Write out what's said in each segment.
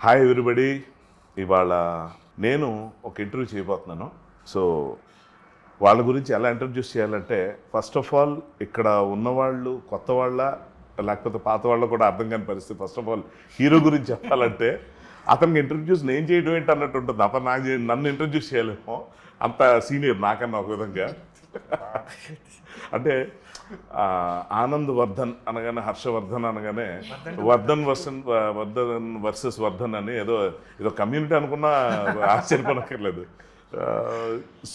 Hi everybody. ఇవాళ నేను ఒక ఇంటర్వ్యూ చేయబోతున్నాను. సో వాళ్ళ గురించి ఎలా ఇంట్రడ్యూస్ చేయాలంటే, ఫస్ట్ ఆఫ్ ఆల్ ఇక్కడ ఉన్నవాళ్ళు కొత్త వాళ్ళ లేకపోతే పాత వాళ్ళు కూడా అర్థం కాని పరిస్థితి. ఫస్ట్ ఆఫ్ ఆల్ హీరో గురించి చెప్పాలంటే అతనికి ఇంట్రడ్యూస్ నేను చేయడం ఏంటి అన్నట్టు ఉంటుంది. అతను నన్ను ఇంట్రడ్యూస్ చేయలేమో, అంత సీనియర్ నాకన్నా ఒక విధంగా. అంటే ఆనంద్ వర్ధన్ అనగానే, హర్షవర్ధన్ అనగానే వర్ధన్ వర్సెస్ వర్ధన్ అని ఏదో కమ్యూనిటీ అనుకున్నా ఆశ్చర్యపడక్కర్లేదు.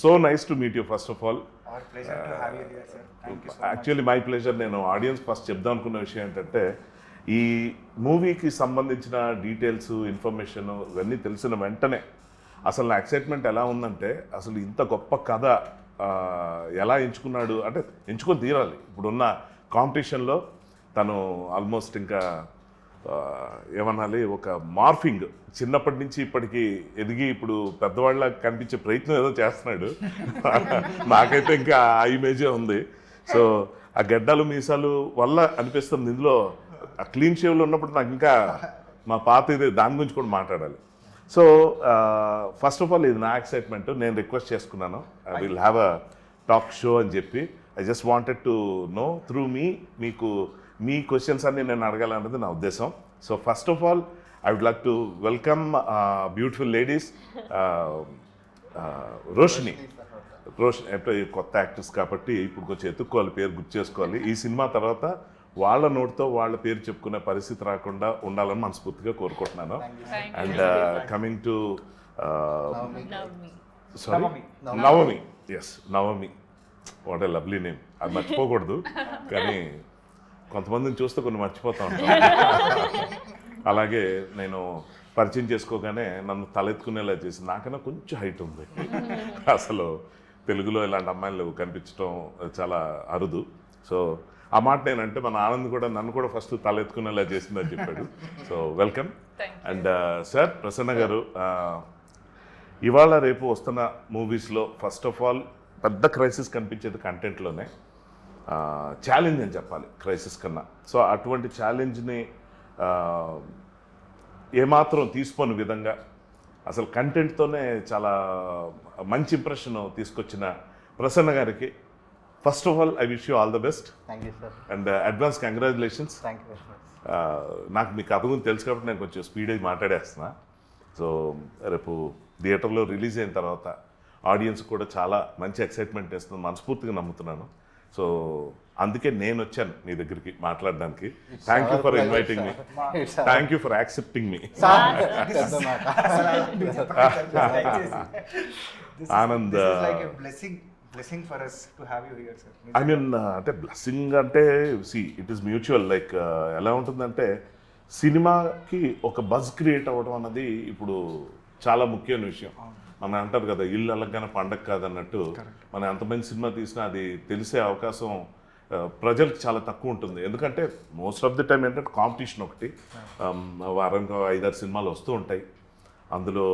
So nice to meet you first of all. Actually my pleasure. నేను ఆడియన్స్ ఫస్ట్ చెప్దాం అనుకున్న విషయం ఏంటంటే, ఈ మూవీకి సంబంధించిన డీటెయిల్స్, ఇన్ఫర్మేషన్ ఇవన్నీ తెలిసిన వెంటనే అసలు నా ఎక్సైట్మెంట్ ఎలా ఉందంటే, అసలు ఇంత గొప్ప కథ ఎలా ఎంచుకున్నాడు అంటే, ఎంచుకొని తీరాలి. ఇప్పుడున్న కాంపిటీషన్లో తను ఆల్మోస్ట్ ఇంకా ఏమనాలి, ఒక మార్ఫింగ్, చిన్నప్పటి నుంచి ఇప్పటికి ఎదిగి ఇప్పుడు పెద్దవాళ్ళ కనిపించే ప్రయత్నం ఏదో చేస్తున్నాడు. నాకైతే ఇంకా ఆ ఇమేజే ఉంది. సో ఆ గడ్డలు మీసాలు వల్ల అనిపిస్తుంది. ఇందులో ఆ క్లీన్ షేవ్లో ఉన్నప్పుడు నాకు ఇంకా మా పాత ఇది దాని గురించి కూడా మాట్లాడాలి. సో ఫస్ట్ ఆఫ్ ఆల్ ఇది నా ఎక్సైట్మెంట్. నేను రిక్వెస్ట్ చేసుకున్నాను, I will have a talk show అని చెప్పి. I just wanted to know through మీకు మీ క్వశ్చన్స్ అన్ని నేను అడగాలన్నది నా ఉద్దేశం. So first of all I would like to welcome beautiful ladies, Roshini. ఎప్పుడు కొత్త యాక్టర్స్ కాబట్టి ఇప్పుడు కొంచెం ఎత్తుక్కోవాలి, పేరు గుర్తు చేసుకోవాలి. ఈ సినిమా తర్వాత వాళ్ళ నోటితో వాళ్ళ పేరు చెప్పుకునే పరిస్థితి రాకుండా ఉండాలని మనస్ఫూర్తిగా కోరుకుంటున్నాను. And coming to Navami. Yes, Navami. What a lovely name. అది మర్చిపోకూడదు, కానీ కొంతమందిని చూస్తే కొన్ని మర్చిపోతూ ఉంటాం. అలాగే నేను పరిచయం చేసుకోగానే నన్ను తలెత్తుకునేలా చేసి, నాకన్నా కొంచెం హైట్ ఉంది. అసలు తెలుగులో ఇలాంటి అమ్మాయిలు కనిపించడం చాలా అరుదు. సో ఆ మాట నేనంటే మన ఆనంద్ కూడా నన్ను కూడా ఫస్ట్ తలెత్తుకునేలా చేసిందని చెప్పాడు. So welcome. And sir, Prasanna గారు, ఇవాళ రేపు వస్తున్న మూవీస్లో ఫస్ట్ ఆఫ్ ఆల్ పెద్ద క్రైసిస్ కనిపించేది కంటెంట్లోనే. ఛాలెంజ్ అని చెప్పాలి క్రైసిస్ కన్నా. సో అటువంటి ఛాలెంజ్ని ఏమాత్రం తీసుకోని విధంగా అసలు కంటెంట్తోనే చాలా మంచి ఇంప్రెషన్ తీసుకొచ్చిన ప్రసన్న గారికి first of all I wish you all the best. And advance congratulations. నాకు మీ కథ గురించి తెలుసు కాబట్టి నేను కొంచెం స్పీడ్ అయి మాట్లాడేస్తున్నా. సో రేపు థియేటర్లో రిలీజ్ అయిన తర్వాత ఆడియన్స్ కూడా చాలా మంచి ఎక్సైట్మెంట్ వేస్తుంది, మనస్ఫూర్తిగా నమ్ముతున్నాను. సో అందుకే నేను వచ్చాను మీ దగ్గరికి మాట్లాడడానికి. Thank you for inviting me. Thank you for accepting me. Anand, I mean అంటే బ్లెస్సింగ్ అంటే, see it is mutual. Like ఎలా ఉంటుందంటే, సినిమాకి ఒక బజ్ క్రియేట్ అవ్వడం అన్నది ఇప్పుడు చాలా ముఖ్యమైన విషయం. మనం అంటారు కదా, ఇల్లు అలగ్గానే పండగ కాదన్నట్టు, మనం ఎంత మంచి సినిమా తీసినా అది తెలిసే అవకాశం ప్రజలకు చాలా తక్కువ ఉంటుంది. ఎందుకంటే మోస్ట్ ఆఫ్ ది టైం ఏంటంటే కాంపిటీషన్ ఒకటి, వారానికి 5-6 సినిమాలు వస్తూ ఉంటాయి. అందులో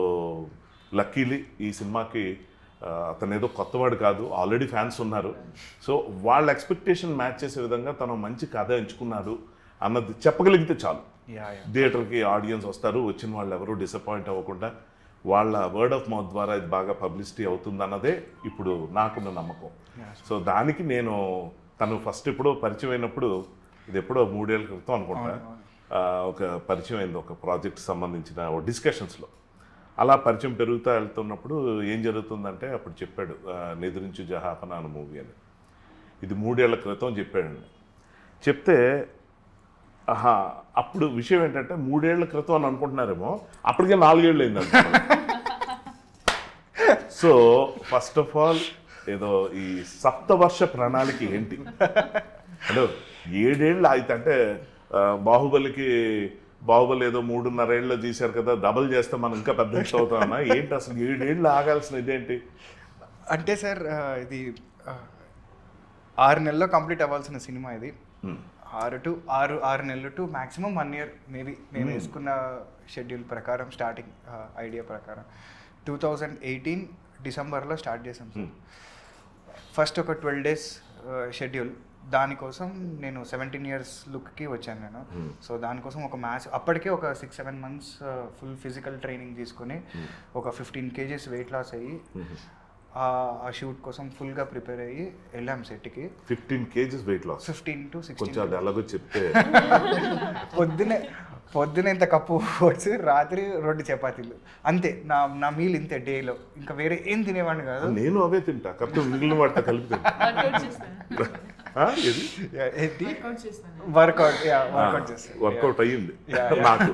లక్కీలీ ఈ సినిమాకి అతను ఏదో కొత్తవాడు కాదు, ఆల్రెడీ ఫ్యాన్స్ ఉన్నారు. సో వాళ్ళ ఎక్స్పెక్టేషన్ మ్యాచ్ చేసే విధంగా తను మంచి కథ ఎంచుకున్నాడు అన్నది చెప్పగలిగితే చాలు. థియేటర్కి ఆడియన్స్ వస్తారు, వచ్చిన వాళ్ళు ఎవరు డిసప్పాయింట్ అవ్వకుండా వాళ్ళ వర్డ్ ఆఫ్ మౌత్ ద్వారా ఇది బాగా పబ్లిసిటీ అవుతుంది అన్నదే ఇప్పుడు నాకున్న నమ్మకం. సో దానికి నేను తను ఫస్ట్ ఎప్పుడో పరిచయం అయినప్పుడు, ఇది ఎప్పుడో 3 ఏళ్ల క్రితం అనుకుంటా, ఒక పరిచయం అయింది ఒక ప్రాజెక్ట్ సంబంధించిన డిస్కషన్స్లో. అలా పరిచయం పెరుగుతూ వెళ్తున్నప్పుడు ఏం జరుగుతుందంటే, అప్పుడు చెప్పాడు నిద్రించు జహాపన అన్న మూవీ అని. ఇది 3 ఏళ్ల క్రితం చెప్పాడండి. చెప్తే అప్పుడు విషయం ఏంటంటే, 3 ఏళ్ల క్రితం అని అనుకుంటున్నారేమో, అప్పటికే 4 ఏళ్ళు అయింది అనుకుంటున్నాను. సో ఫస్ట్ ఆఫ్ ఆల్ ఏదో ఈ సప్తవర్ష ప్రణాళిక ఏంటి? హలో, 7 ఏళ్ళు అయితే అంటే బాహుబలి ఏదో 3.5 ఏళ్ళలో తీశారు కదా, డబల్ చేస్తే మనం ఇంకా పెద్ద హిట్ అవుతామన్నా ఏంటి? అసలు 7 ఏళ్ళు ఆగాల్సిన ఇదేంటి అంటే సార్, ఇది 6 నెలల్లో కంప్లీట్ అవ్వాల్సిన సినిమా. ఇది 6 నెలలు టు మ్యాక్సిమం 1 year మేబీ. మేము వేసుకున్న షెడ్యూల్ ప్రకారం, స్టార్టింగ్ ఐడియా ప్రకారం 2018 డిసెంబర్లో స్టార్ట్ చేసాం సార్. ఫస్ట్ ఒక 12 days షెడ్యూల్, దానికోసం నేను 17 years లుక్కి వచ్చాను నేను. సో దానికోసం ఒక మ్యాచ్ అప్పటికే ఒక 6-7 months ఫుల్ ఫిజికల్ ట్రైనింగ్ తీసుకొని ఒక 15 kgs వెయిట్ లాస్ అయ్యి ఆ షూట్ కోసం ఫుల్గా ప్రిపేర్ అయ్యి వెళ్ళాం సెట్కి. 15 kgs వెయిట్ లాస్. 15 to 16. కొంచెం అది ఎలాగో చెప్తే. పొద్దున ఇంత కప్పు వచ్చి రాత్రి 2 చపాతీలు అంతే. నా మీల్ ఇంతే డేలో. ఇంకా వేరే ఏం తినేవాడిని కాదు. నేను అవే తింటా కాకపోతే మిగిలిన వాటితో కలిపి తింటా. వర్కౌట్ అయ్యింది నాకు.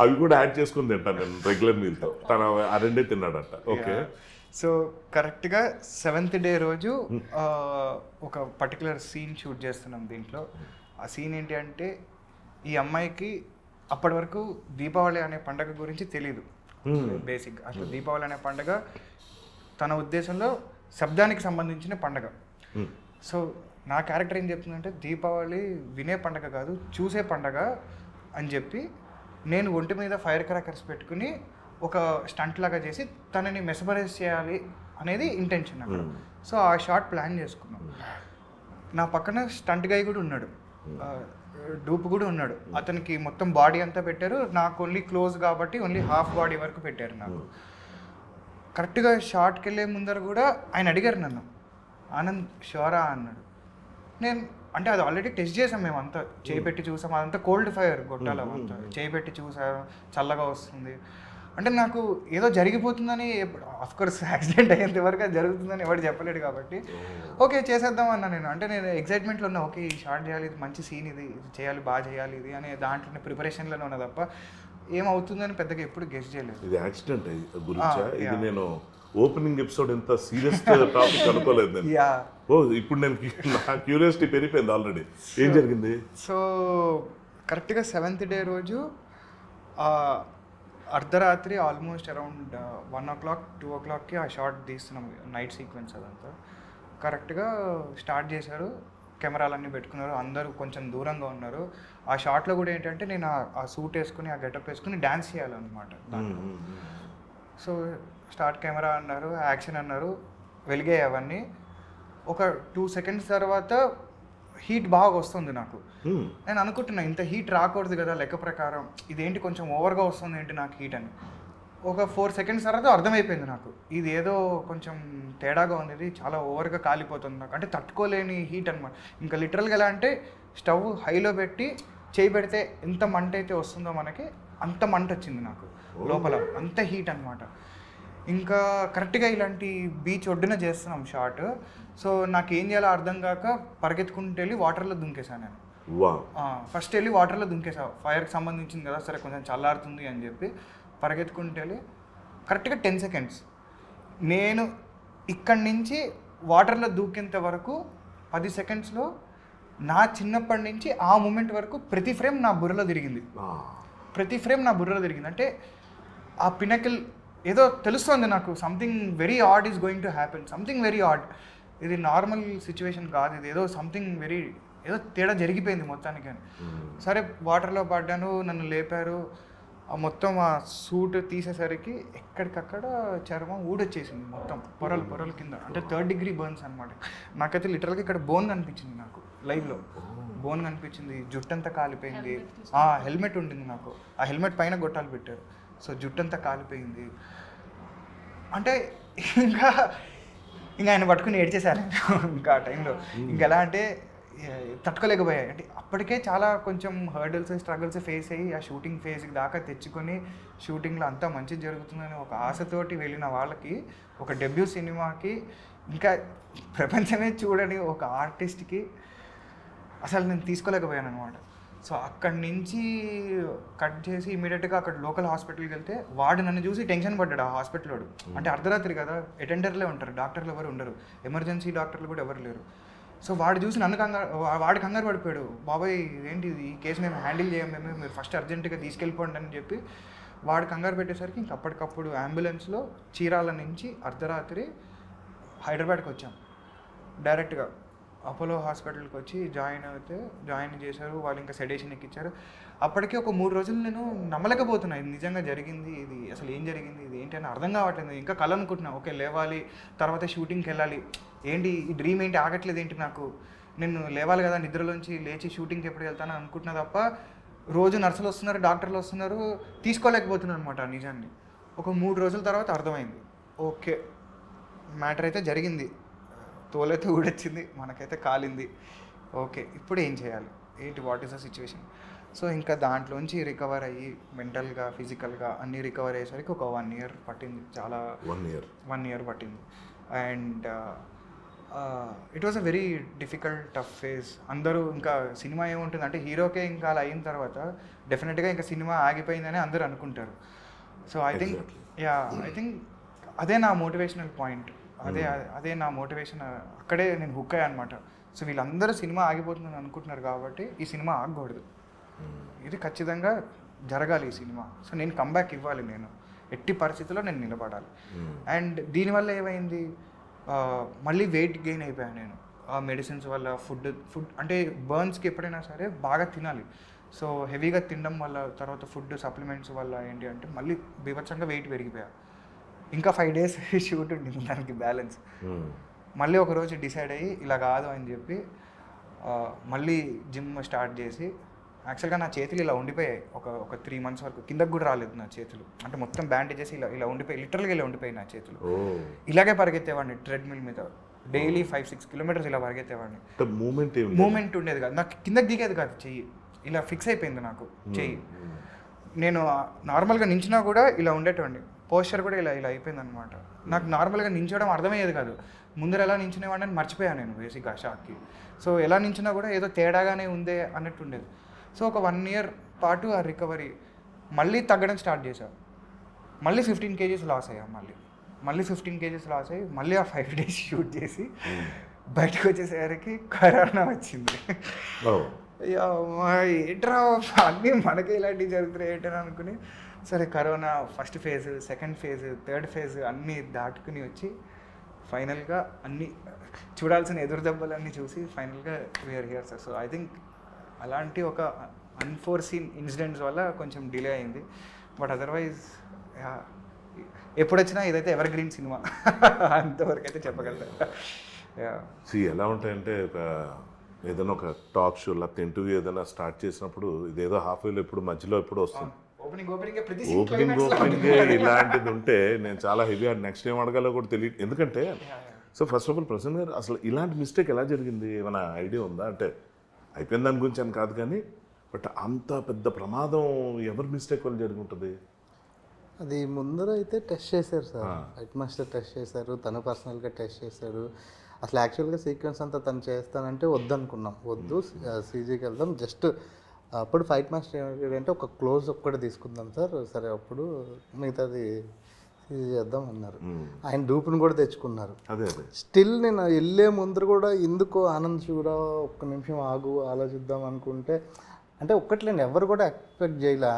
అవి కూడా యాడ్ చేసుకుని తింటాను నేను రెగ్యులర్ మీల్తో. తను ఆ రెండే తిన్నాడట. ఓకే. సో కరెక్ట్గా 7th day రోజు ఒక పర్టికులర్ సీన్ షూట్ చేస్తున్నాం దీంట్లో. ఆ సీన్ ఏంటి అంటే ఈ అమ్మాయికి అప్పటి వరకు దీపావళి అనే పండగ గురించి తెలీదు. బేసిక్ అసలు దీపావళి అనే పండగ తన ఉద్దేశంలో శబ్దానికి సంబంధించిన పండగ. సో నా క్యారెక్టర్ ఏం చెప్తుందంటే దీపావళి వినే పండగ కాదు చూసే పండగ అని చెప్పి నేను ఒంటి మీద ఫైర్ క్రాకర్స్ పెట్టుకుని ఒక స్టంట్ లాగా చేసి తనని మెస్మరైజ్ చేయాలి అనేది ఇంటెన్షన్ అక్కడ. సో ఆ షాట్ ప్లాన్ చేసుకున్నాం. నా పక్కన స్టంట్ గై కూడా ఉన్నాడు, డూప్ కూడా ఉన్నాడు. అతనికి మొత్తం బాడీ అంతా పెట్టారు, నాకు ఓన్లీ క్లోజ్ కాబట్టి ఓన్లీ హాఫ్ బాడీ వరకు పెట్టారు నాకు. కరెక్ట్గా షార్ట్కి వెళ్ళే ముందర కూడా ఆయన అడిగారు నన్ను, ఆనంద్ షోరా అన్నాడు. నేను అంటే అది ఆల్రెడీ టెస్ట్ చేసాం మేము అంతా, చేయి పెట్టి చూసాం. అదంతా కోల్డ్ ఫైర్ గొట్టాలి అంతా, చేయి పెట్టి చూసాం చల్లగా వస్తుంది అంటే నాకు ఏదో జరిగిపోతుందని. అఫ్కోర్స్ యాక్సిడెంట్ అయ్యేంత వరకు అది జరుగుతుందని ఎవరు చెప్పలేడు కాబట్టి ఓకే చేసేద్దాం అన్నా నేను. అంటే నేను ఎక్సైట్మెంట్లో ఉన్నా, ఓకే ఈ షార్ట్ చేయాలి, ఇది మంచి సీన్, ఇది చేయాలి, బాగా చేయాలి ఇది అనే దాంట్లోనే ప్రిపరేషన్లోనే ఉన్నా తప్ప ఏమవుతుందని పెద్దగా ఎప్పుడు గెస్ చేయలేదు. ఇది యాక్సిడెంట్ గురించి ఇది నేను ఓపెనింగ్ ఎపిసోడ్ ఎంత సీరియస్ టాపిక్ అనుకోలేదు నేను. ఓ ఇప్పుడు నేను నా క్యూరియాసిటీ పెరిగిపోయింది ఆల్రెడీ. ఏం జరిగింది? సో కరెక్ట్గా 7th day రోజు అర్ధరాత్రి ఆల్మోస్ట్ అరౌండ్ 1 o'clock 2 o'clockకి ఆ షార్ట్ తీస్తున్నాం, నైట్ సీక్వెన్స్ అదంతా. కరెక్ట్గా స్టార్ట్ చేశారు, కెమెరాలన్నీ పెట్టుకున్నారు, అందరూ కొంచెం దూరంగా ఉన్నారు. ఆ షార్ట్లో కూడా ఏంటంటే నేను ఆ సూట్ వేసుకుని ఆ గెటప్ వేసుకుని డ్యాన్స్ చేయాలన్నమాట దాంట్లో. సో స్టార్ట్ కెమెరా అన్నారు, యాక్షన్ అన్నారు, వెలిగాయి అవన్నీ. ఒక 2 seconds తర్వాత హీట్ బాగా వస్తుంది నాకు. నేను అనుకుంటున్నా ఇంత హీట్ రాకూడదు కదా లెక్క ప్రకారం, ఇదేంటి కొంచెం ఓవర్గా వస్తుంది ఏంటి నాకు హీట్ అని. ఒక 4 seconds తర్వాత అర్థమైపోయింది నాకు, ఇది ఏదో కొంచెం తేడాగా ఉంది, ఇది చాలా ఓవర్గా కాలిపోతుంది నాకు, అంటే తట్టుకోలేని హీట్ అనమాట. ఇంకా లిటరల్గా ఎలా అంటే స్టవ్ హైలో పెట్టి చేయి పెడితే ఎంత మంట అయితే వస్తుందో మనకి అంత మంట వచ్చింది నాకు లోపల, అంత హీట్ అనమాట. ఇంకా కరెక్ట్గా ఇలాంటి బీచ్ ఒడ్డున చేస్తున్నాం షార్ట్. సో నాకు ఏం చేయాలో అర్థం కాక పరిగెత్తుకుంటూ వెళ్ళి వాటర్లో దుంకేసాను నేను. ఫస్ట్ వెళ్ళి వాటర్లో దుంకేసా, ఫైర్కి సంబంధించింది కదా సరే కొంచెం చల్లారుతుంది అని చెప్పి పరిగెత్తుకుంటూ వెళ్ళి కరెక్ట్గా 10 seconds నేను ఇక్కడి నుంచి వాటర్లో దూకేంత వరకు 10 secondsలో నా చిన్నప్పటి నుంచి ఆ మూమెంట్ వరకు ప్రతి ఫ్రేమ్ నా బుర్రలో తిరిగింది. అంటే ఆ పినకిల్ ఏదో తెలుస్తుంది నాకు, something very odd is going to happen, something very odd. ఇది నార్మల్ సిచ్యువేషన్ కాదు, ఇది ఏదో సంథింగ్ ఏదో తేడా జరిగిపోయింది మొత్తానికి అని. సరే వాటర్లో పడ్డాను, నన్ను లేపారు. మొత్తం ఆ సూట్ తీసేసరికి ఎక్కడికక్కడ చర్మం ఊడొచ్చేసింది మొత్తం, పొరలు కింద, అంటే 3rd degree బర్న్స్ అనమాట. నాకైతే లిటరల్గా ఇక్కడ బోన్ కనిపించింది, నాకు లైవ్లో బోన్ కనిపించింది, జుట్టంతా కాలిపోయింది. హెల్మెట్ ఉండింది నాకు, ఆ హెల్మెట్ పైన గొట్టాలు పెట్టారు. సో జుట్టంతా కాలిపోయింది. అంటే ఇంకా ఆయన పట్టుకుని ఏడ్చేశారు ఇంకా ఆ టైంలో. ఇంకా ఎలా అంటే తట్టుకోలేకపోయాయి. అంటే అప్పటికే చాలా కొంచెం హర్డల్స్ స్ట్రగుల్స్ ఫేస్ అయ్యి ఆ షూటింగ్ ఫేజ్కి దాకా తెచ్చుకొని షూటింగ్లో అంతా మంచి జరుగుతుందని ఒక ఆశతోటి వెళ్ళిన వాళ్ళకి, ఒక డెబ్యూ సినిమాకి, ఇంకా ప్రపంచమే చూడని ఒక ఆర్టిస్ట్కి అసలు నేను తీసుకోలేకపోయాను అనమాట. సో అక్కడి నుంచి కట్ చేసి ఇమీడియట్గా అక్కడ లోకల్ హాస్పిటల్కి వెళ్తే వాడు నన్ను చూసి టెన్షన్ పడ్డాడు. ఆ హాస్పిటల్ వాడు, అంటే అర్ధరాత్రి కదా, అటెండర్లే ఉంటారు, డాక్టర్లు ఎవరు ఉండరు, ఎమర్జెన్సీ డాక్టర్లు కూడా ఎవరు లేరు. సో వాడు చూసి నన్ను వాడు కంగారు పడిపోయాడు, బాబాయ్ ఏంటి ఈ కేసు మేము హ్యాండిల్ చేయం, మీరు ఫస్ట్ అర్జెంటుగా తీసుకెళ్ళిపోండి అని చెప్పి వాడు కంగారు పెట్టేసరికి ఇంక అప్పటికప్పుడు అంబులెన్స్లో చీరాల నుంచి అర్ధరాత్రి హైదరాబాద్కి వచ్చాం. డైరెక్ట్గా అపోలో హాస్పిటల్కి వచ్చి జాయిన్ చేశారు వాళ్ళు, ఇంకా సెడేషన్ ఎక్కించారు. అప్పటికే ఒక 3 రోజులు నేను నమ్మలేకపోతున్నా, ఇది నిజంగా జరిగింది, ఇది అసలు ఏం జరిగింది, ఇది ఏంటి అని అర్థం కావట్లేదు. ఇంకా కళ అనుకుంటున్నా, ఓకే లేవాలి, తర్వాత షూటింగ్కి వెళ్ళాలి, ఏంటి ఈ డ్రీమ్ ఏంటి ఆగట్లేదు ఏంటి నాకు, నేను లేవాలి కదా నిద్రలోంచి లేచి షూటింగ్కి ఎప్పుడు వెళ్తాను అనుకుంటున్నా తప్ప రోజు నర్సులు వస్తున్నారు, డాక్టర్లు వస్తున్నారు, తీసుకోలేకపోతున్నాను అనమాట నిజాన్ని. ఒక 3 రోజుల తర్వాత అర్థమైంది, ఓకే మ్యాటర్ అయితే జరిగింది, తోలైతే ఊడొచ్చింది, మనకైతే కాలింది, ఓకే ఇప్పుడు ఏం చేయాలి, what is the situation. So ఇంకా దాంట్లోంచి రికవర్ అయ్యి మెంటల్గా ఫిజికల్గా అన్నీ రికవర్ అయ్యేసరికి ఒక 1 ఇయర్ పట్టింది, చాలా 1 ఇయర్ పట్టింది. And it was a very difficult tough phase. అందరూ ఇంకా సినిమా ఏముంటుంది అంటే హీరోకే ఇంకా అలా అయిన తర్వాత డెఫినెట్గా ఇంకా సినిమా ఆగిపోయిందని అందరూ అనుకుంటారు. సో ఐ థింక్ అదే నా మోటివేషనల్ పాయింట్, అదే నా మోటివేషన్. అక్కడే నేను హుక్ అయ్యా అనమాట. సో వీళ్ళందరూ సినిమా ఆగిపోతుందని అనుకుంటున్నారు కాబట్టి ఈ సినిమా ఆగకూడదు, ఇది ఖచ్చితంగా జరగాలి ఈ సినిమా. సో నేను కంబ్యాక్ ఇవ్వాలి, నేను ఎట్టి పరిస్థితుల్లో నేను నిలబడాలి. అండ్ దీనివల్ల ఏమైంది, మళ్ళీ వెయిట్ గెయిన్ అయిపోయాను నేను ఆ మెడిసిన్స్ వల్ల. ఫుడ్ అంటే బర్న్స్కి ఎప్పుడైనా సరే బాగా తినాలి. సో హెవీగా తినడం వల్ల తర్వాత ఫుడ్ సప్లిమెంట్స్ వల్ల ఏంటి అంటే మళ్ళీ బీభత్సంగా వెయిట్ పెరిగిపోయా. ఇంకా 5 days షూట్ ఉండింది దానికి బ్యాలెన్స్. మళ్ళీ ఒకరోజు డిసైడ్ అయ్యి ఇలా కాదు అని చెప్పి మళ్ళీ జిమ్ స్టార్ట్ చేసి, యాక్చువల్గా నా చేతులు ఇలా ఉండిపోయాయి ఒక 3 months వరకు, కిందకు కూడా రాలేదు నా చేతులు. అంటే మొత్తం బ్యాండేజెస్ ఇలా ఉండిపోయి, లిటరల్గా ఇలా ఉండిపోయాయి నా చేతులు. ఇలాగే పరిగెత్తేవాడిని ట్రెడ్మిల్ మీద డైలీ 5-6 kilometers ఇలా పరిగెత్తేవాడిని. మూమెంట్ ఉండేది కాదు, నాకు కిందకి దిగేది కాదు, చెయ్యి ఇలా ఫిక్స్ అయిపోయింది నాకు చెయ్యి. నేను నార్మల్గా నించినా కూడా ఇలా ఉండేటండి, పోస్చర్ కూడా ఇలా అయిపోయింది అనమాట. నాకు నార్మల్గా నించోవడం అర్థమయ్యేది కాదు, ముందర ఎలా నించునేవాడిని మర్చిపోయాను నేను బేసిక్గా షాక్కి. సో ఎలా నించినా కూడా ఏదో తేడాగానే ఉందే అన్నట్టు ఉండేది. సో ఒక 1 year పాటు ఆ రికవరీ, మళ్ళీ తగ్గడం స్టార్ట్ చేశాను. మళ్ళీ 15 kgs లాస్ అయ్యాం, మళ్ళీ 15 kgs లాస్ అయ్యి మళ్ళీ ఆ 5 days షూట్ చేసి బయటకు వచ్చేసరికి కరోనా వచ్చింది. ఏంట్రా అన్నీ మనకే ఇలాంటివి జరుగుతున్నాయి ఏంటని అనుకుని, సరే corona first phase, second phase, third phase అన్నీ దాటుకుని వచ్చి ఫైనల్గా అన్నీ చూడాల్సిన ఎదురు దెబ్బలన్నీ చూసి ఫైనల్గా we are here sir. So I think అలాంటి ఒక అన్ఫోర్సీన్ ఇన్సిడెంట్స్ వల్ల కొంచెం డిలే అయింది. బట్ అదర్వైజ్ ఎప్పుడొచ్చినా ఇదైతే ఎవర్ గ్రీన్ సినిమా అంతవరకు అయితే చెప్పగలుగుతా. ఎలా ఉంటాయంటే ఏదైనా ఒక టాక్ షో లేకపోతే ఇంటర్వ్యూ ఏదైనా స్టార్ట్ చేసినప్పుడు ఇదేదో హాఫ్వేలో ఎప్పుడు మధ్యలో ఎప్పుడు వస్తుంది, ఓపెనింగ్ ఇలాంటిది ఉంటే నేను చాలా హెవీ నెక్స్ట్ ఏం అడగాలో కూడా తెలియదు. ఎందుకంటే so first of all Prasanna గారు, అసలు ఇలాంటి మిస్టేక్ ఎలా జరిగింది, ఏమైనా ఐడియా ఉందా? అంటే అయిపోయిన దాని గురించి అని కాదు కానీ, బట్ అంత పెద్ద ప్రమాదం ఎవరి మిస్టేక్ వల్ల జరిగి ఉంటుంది? అది ముందర అయితే టెస్ట్ చేశారు సార్, ఫైట్ మాస్టర్ టెస్ట్ చేశారు, తను పర్సనల్గా టెస్ట్ చేశారు. అసలు యాక్చువల్గా సీక్వెన్స్ అంతా తను చేస్తానంటే వద్దనుకున్నాం, వద్దు సీజీకి వెళ్దాం, జస్ట్ అప్పుడు ఫైట్ మాస్టర్ ఏమంటే ఒక క్లోజ్ ఒక్కటి తీసుకుందాం సార్, సరే అప్పుడు మిగతాది సీజీ చేద్దాం అన్నారు. ఆయన డూపుని కూడా తెచ్చుకున్నారు. స్టిల్ నేను వెళ్ళే ముందర కూడా ఎందుకో ఆనంద్ శివరా ఒక్క నిమిషం ఆగు ఆలోచిద్దాం అనుకుంటే, అంటే ఒక్కట్లేండి ఎవరు కూడా ఎక్స్పెక్ట్ చేయలే.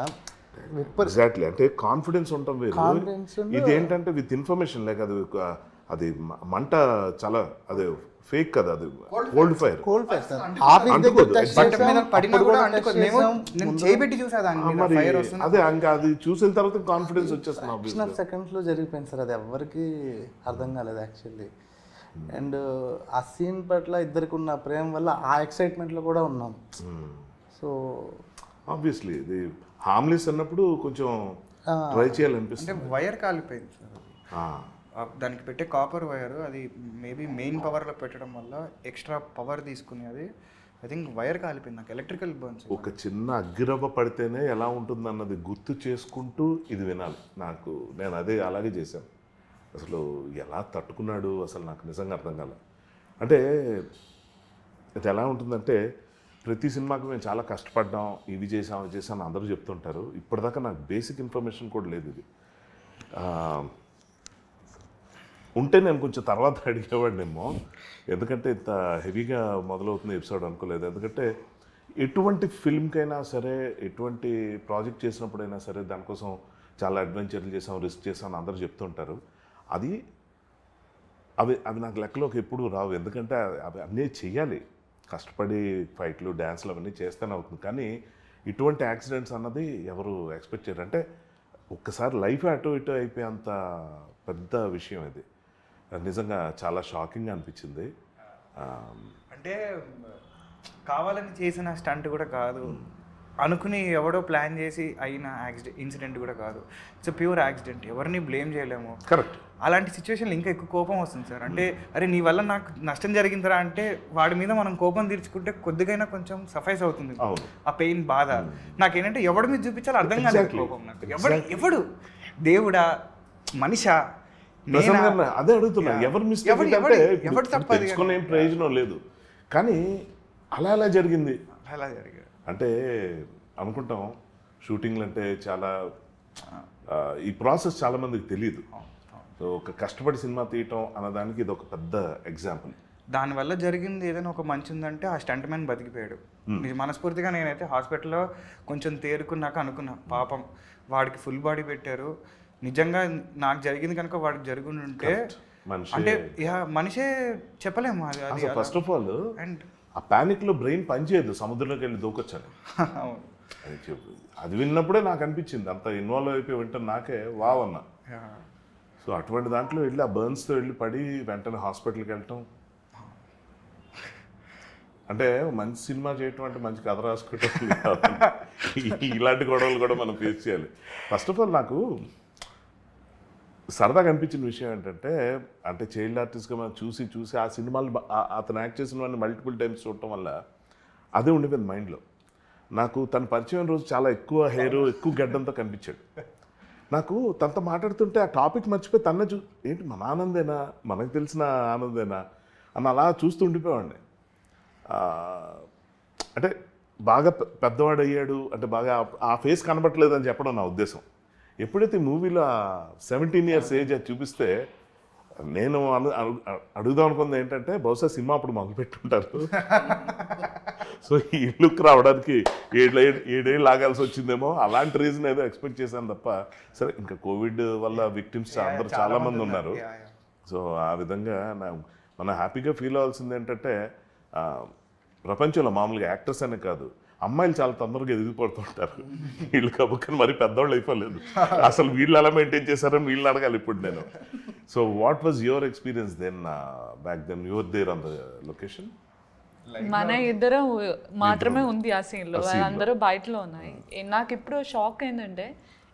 ఎగ్జాక్ట్లీ, అంటే కాన్ఫిడెన్స్ ఉండటం వేరు, ఇదేంటంటే విత్ ఇన్ఫర్మేషన్ లేక అది మంట చాలా అదే ఫేక్ కదా, అది కోల్డ్ ఫైర్ అదే ఇంకా అది చూసిన తర్వాత కాన్ఫిడెన్స్ వచ్చేస్తుంది. సెకండ్స్లో జరిగిపోయింది సార్, అది ఎవరికి అర్థం కాలేదు యాక్చువల్లీ. అండ్ ఆ సీన్ పట్ల ఇద్దరికి ఉన్న ప్రేమ వల్ల ఆ ఎక్సైట్మెంట్లో కూడా ఉన్నాం. సో ఆబ్వియస్లీ ఇది హార్మ్లెస్ అన్నప్పుడు కొంచెం ట్రై చేయాలనిపిస్తుంది. అంటే వైర్ కాలిపోయింది సార్, దానికి పెట్టే కాపర్ వైర్, అది మేబీ మెయిన్ పవర్లో పెట్టడం వల్ల ఎక్స్ట్రా పవర్ తీసుకుని అది ఐ థింక్ వైర్ కాలిపోయింది. నాకు ఎలక్ట్రికల్ బర్న్స్. ఒక చిన్న అగ్గిరవ్వ పడితేనే ఎలా ఉంటుంది అన్నది గుర్తు చేసుకుంటూ ఇది వినాలి. నేను అదే అలాగే చేశాను. అసలు ఎలా తట్టుకున్నాడు అసలు నాకు నిజంగా అర్థం కాలే. అంటే ఇది ఎలా ఉంటుందంటే ప్రతి సినిమాకి మేము చాలా కష్టపడ్డాం, ఇవి చేసాం అందరూ చెప్తుంటారు. ఇప్పటిదాకా నాకు బేసిక్ ఇన్ఫర్మేషన్ కూడా లేదు. ఇది ఉంటే నేను కొంచెం తర్వాత అడిగేవాడినేమో, ఎందుకంటే ఇంత హెవీగా మొదలవుతుంది ఎపిసోడ్ అనుకోలేదు. ఎందుకంటే ఎటువంటి ఫిల్మ్కైనా సరే, ఎటువంటి ప్రాజెక్ట్ చేసినప్పుడైనా సరే దానికోసం చాలా అడ్వెంచర్లు చేసాం, రిస్క్ చేసాం అని అందరూ చెప్తుంటారు. అవి నాకు లెక్కలోకి ఎప్పుడూ రావు. ఎందుకంటే అవి అన్నీ చెయ్యాలి, కష్టపడి ఫైట్లు డ్యాన్స్లు అవన్నీ చేస్తూనే అవుతుంది. కానీ ఇటువంటి యాక్సిడెంట్స్ అన్నది ఎవరు ఎక్స్పెక్ట్ చేయరు. అంటే ఒక్కసారి లైఫ్ అటు ఇటు అయిపోయేంత పెద్ద విషయం ఇది. నిజంగా చాలా షాకింగ్గా అనిపించింది. అంటే అంటే కావాలని చేసిన స్టంట్ కూడా కాదు, అనుకుని ఎవడో ప్లాన్ చేసి అయిన ఇన్సిడెంట్ కూడా కాదు. ఇట్స్ ప్యూర్ యాక్సిడెంట్, ఎవరిని బ్లేమ్ చేయలేము. కరెక్ట్. అలాంటి సిచ్యువేషన్లో ఇంకా ఎక్కువ కోపం వస్తుంది సార్. అంటే అరే నీ వల్ల నాకు నష్టం జరిగిందిరా అంటే వాడి మీద మనం కోపం తీర్చుకుంటే కొద్దిగైనా కొంచెం సఫైస్ అవుతుంది ఆ పెయిన్, బాధ. నాకేంటంటే ఎవడి మీద చూపించాలో అర్థం కాలేదు కోపం నాకు. ఎవడు దేవుడా మనిషా? అదే అడుగుతున్నా, ఎవరు మిస్టేక్ అంటే తెలుసుకునే ఏం ప్రయోజనం లేదు, కానీ అలా జరిగింది. అలా జరిగింది అంటే అనుకుంటాం షూటింగ్లు అంటే చాలా ఈ ప్రాసెస్ చాలా మందికి తెలియదు. సో ఒక కష్టపడి సినిమా తీయటం అన్నదానికి ఇది ఒక పెద్ద ఎగ్జాంపుల్. దానివల్ల జరిగింది ఏదైనా ఒక మంచి ఉందంటే ఆ స్టంట్ మ్యాన్ బతికిపోయాడు. మనస్ఫూర్తిగా నేనైతే హాస్పిటల్లో కొంచెం తేరుకున్నాక అనుకున్నా, పాపం వాడికి ఫుల్ బాడీ పెట్టారు. నిజంగా నాకు జరిగింది కనుక వాడికి జరుగుంటే అంటే మనిషే చెప్పలేము అది. ఫస్ట్ ఆఫ్ ఆల్ అండ్ ఆ ప్యానిక్లో బ్రెయిన్ పనిచేయదు, సముద్రంలోకి వెళ్ళి దూకొచ్చాను. అది విన్నప్పుడే నాకు అనిపించింది, అంత ఇన్వాల్వ్ అయిపోయి వింటాను నాకే వావ్ అన్నా. సో అటువంటి దాంట్లో వెళ్ళి ఆ బర్న్స్తో వెళ్ళి పడి వెంటనే హాస్పిటల్కి వెళ్ళటం అంటే మంచి సినిమా చేయటం అంటే మంచి కథ రాసుకోవటం ఇలాంటి గొడవలు కూడా మనం ఫేస్ చేయాలి. ఫస్ట్ ఆఫ్ ఆల్ నాకు సరదాగా అనిపించిన విషయం ఏంటంటే, అంటే చైల్డ్ ఆర్టిస్ట్గా మనం చూసి ఆ సినిమాలు అతను యాక్ట్ చేసిన వాడిని మల్టిపుల్ టైమ్స్ చూడటం వల్ల అదే ఉండిపోయింది మైండ్లో. నాకు తన పరిచయం రోజు చాలా ఎక్కువ హెయిర్, ఎక్కువ గడ్డంతో కనిపించాడు. నాకు తనతో మాట్లాడుతుంటే ఆ టాపిక్ మర్చిపోయి తన్నే ఏంటి మన ఆనందేనా, మనకు తెలిసిన ఆనందేనా అని అలా చూస్తూ ఉండిపోయాడిని. అంటే బాగా పెద్దవాడు అయ్యాడు అంటే బాగా ఆ ఫేస్ కనబట్టలేదు అని చెప్పడం నా ఉద్దేశం. ఎప్పుడైతే మూవీలో 17 years ఏజ్ అది చూపిస్తే నేను అడుగుదాం అనుకుంది ఏంటంటే, బహుశా సినిమా అప్పుడు మొదలుపెట్టుంటారు, సో ఈ లుక్ రావడానికి 7 ఏళ్ళు ఆగాల్సి వచ్చిందేమో, అలాంటి రీజన్ ఏదో ఎక్స్పెక్ట్ చేశాను తప్ప. సరే ఇంకా కోవిడ్ వల్ల విక్టిమ్స్ అందరూ చాలామంది ఉన్నారు. సో ఆ విధంగా మనం హ్యాపీగా ఫీల్ అవ్వాల్సింది ఏంటంటే, ప్రపంచంలో మామూలుగా యాక్టర్స్ అనే కాదు, అమ్మాయిలు చాలా తొందరగా ఎదిగిపడుతుంటారు. వీళ్ళు కబుక్కని మరి పెద్దవాళ్ళు అయిపోలేదు. అసలు వీళ్ళు ఎలా మెయింటైన్ చేశారని వీళ్ళు అడగాలి ఇప్పుడు నేను. So what was your experience then back then your there on the location? మన ఇద్దరం మాత్రమే ఉంది ఆ సీన్లో, అందరూ బయటలో ఉన్నాయి. నాకు ఇప్పుడు షాక్ ఏంటంటే,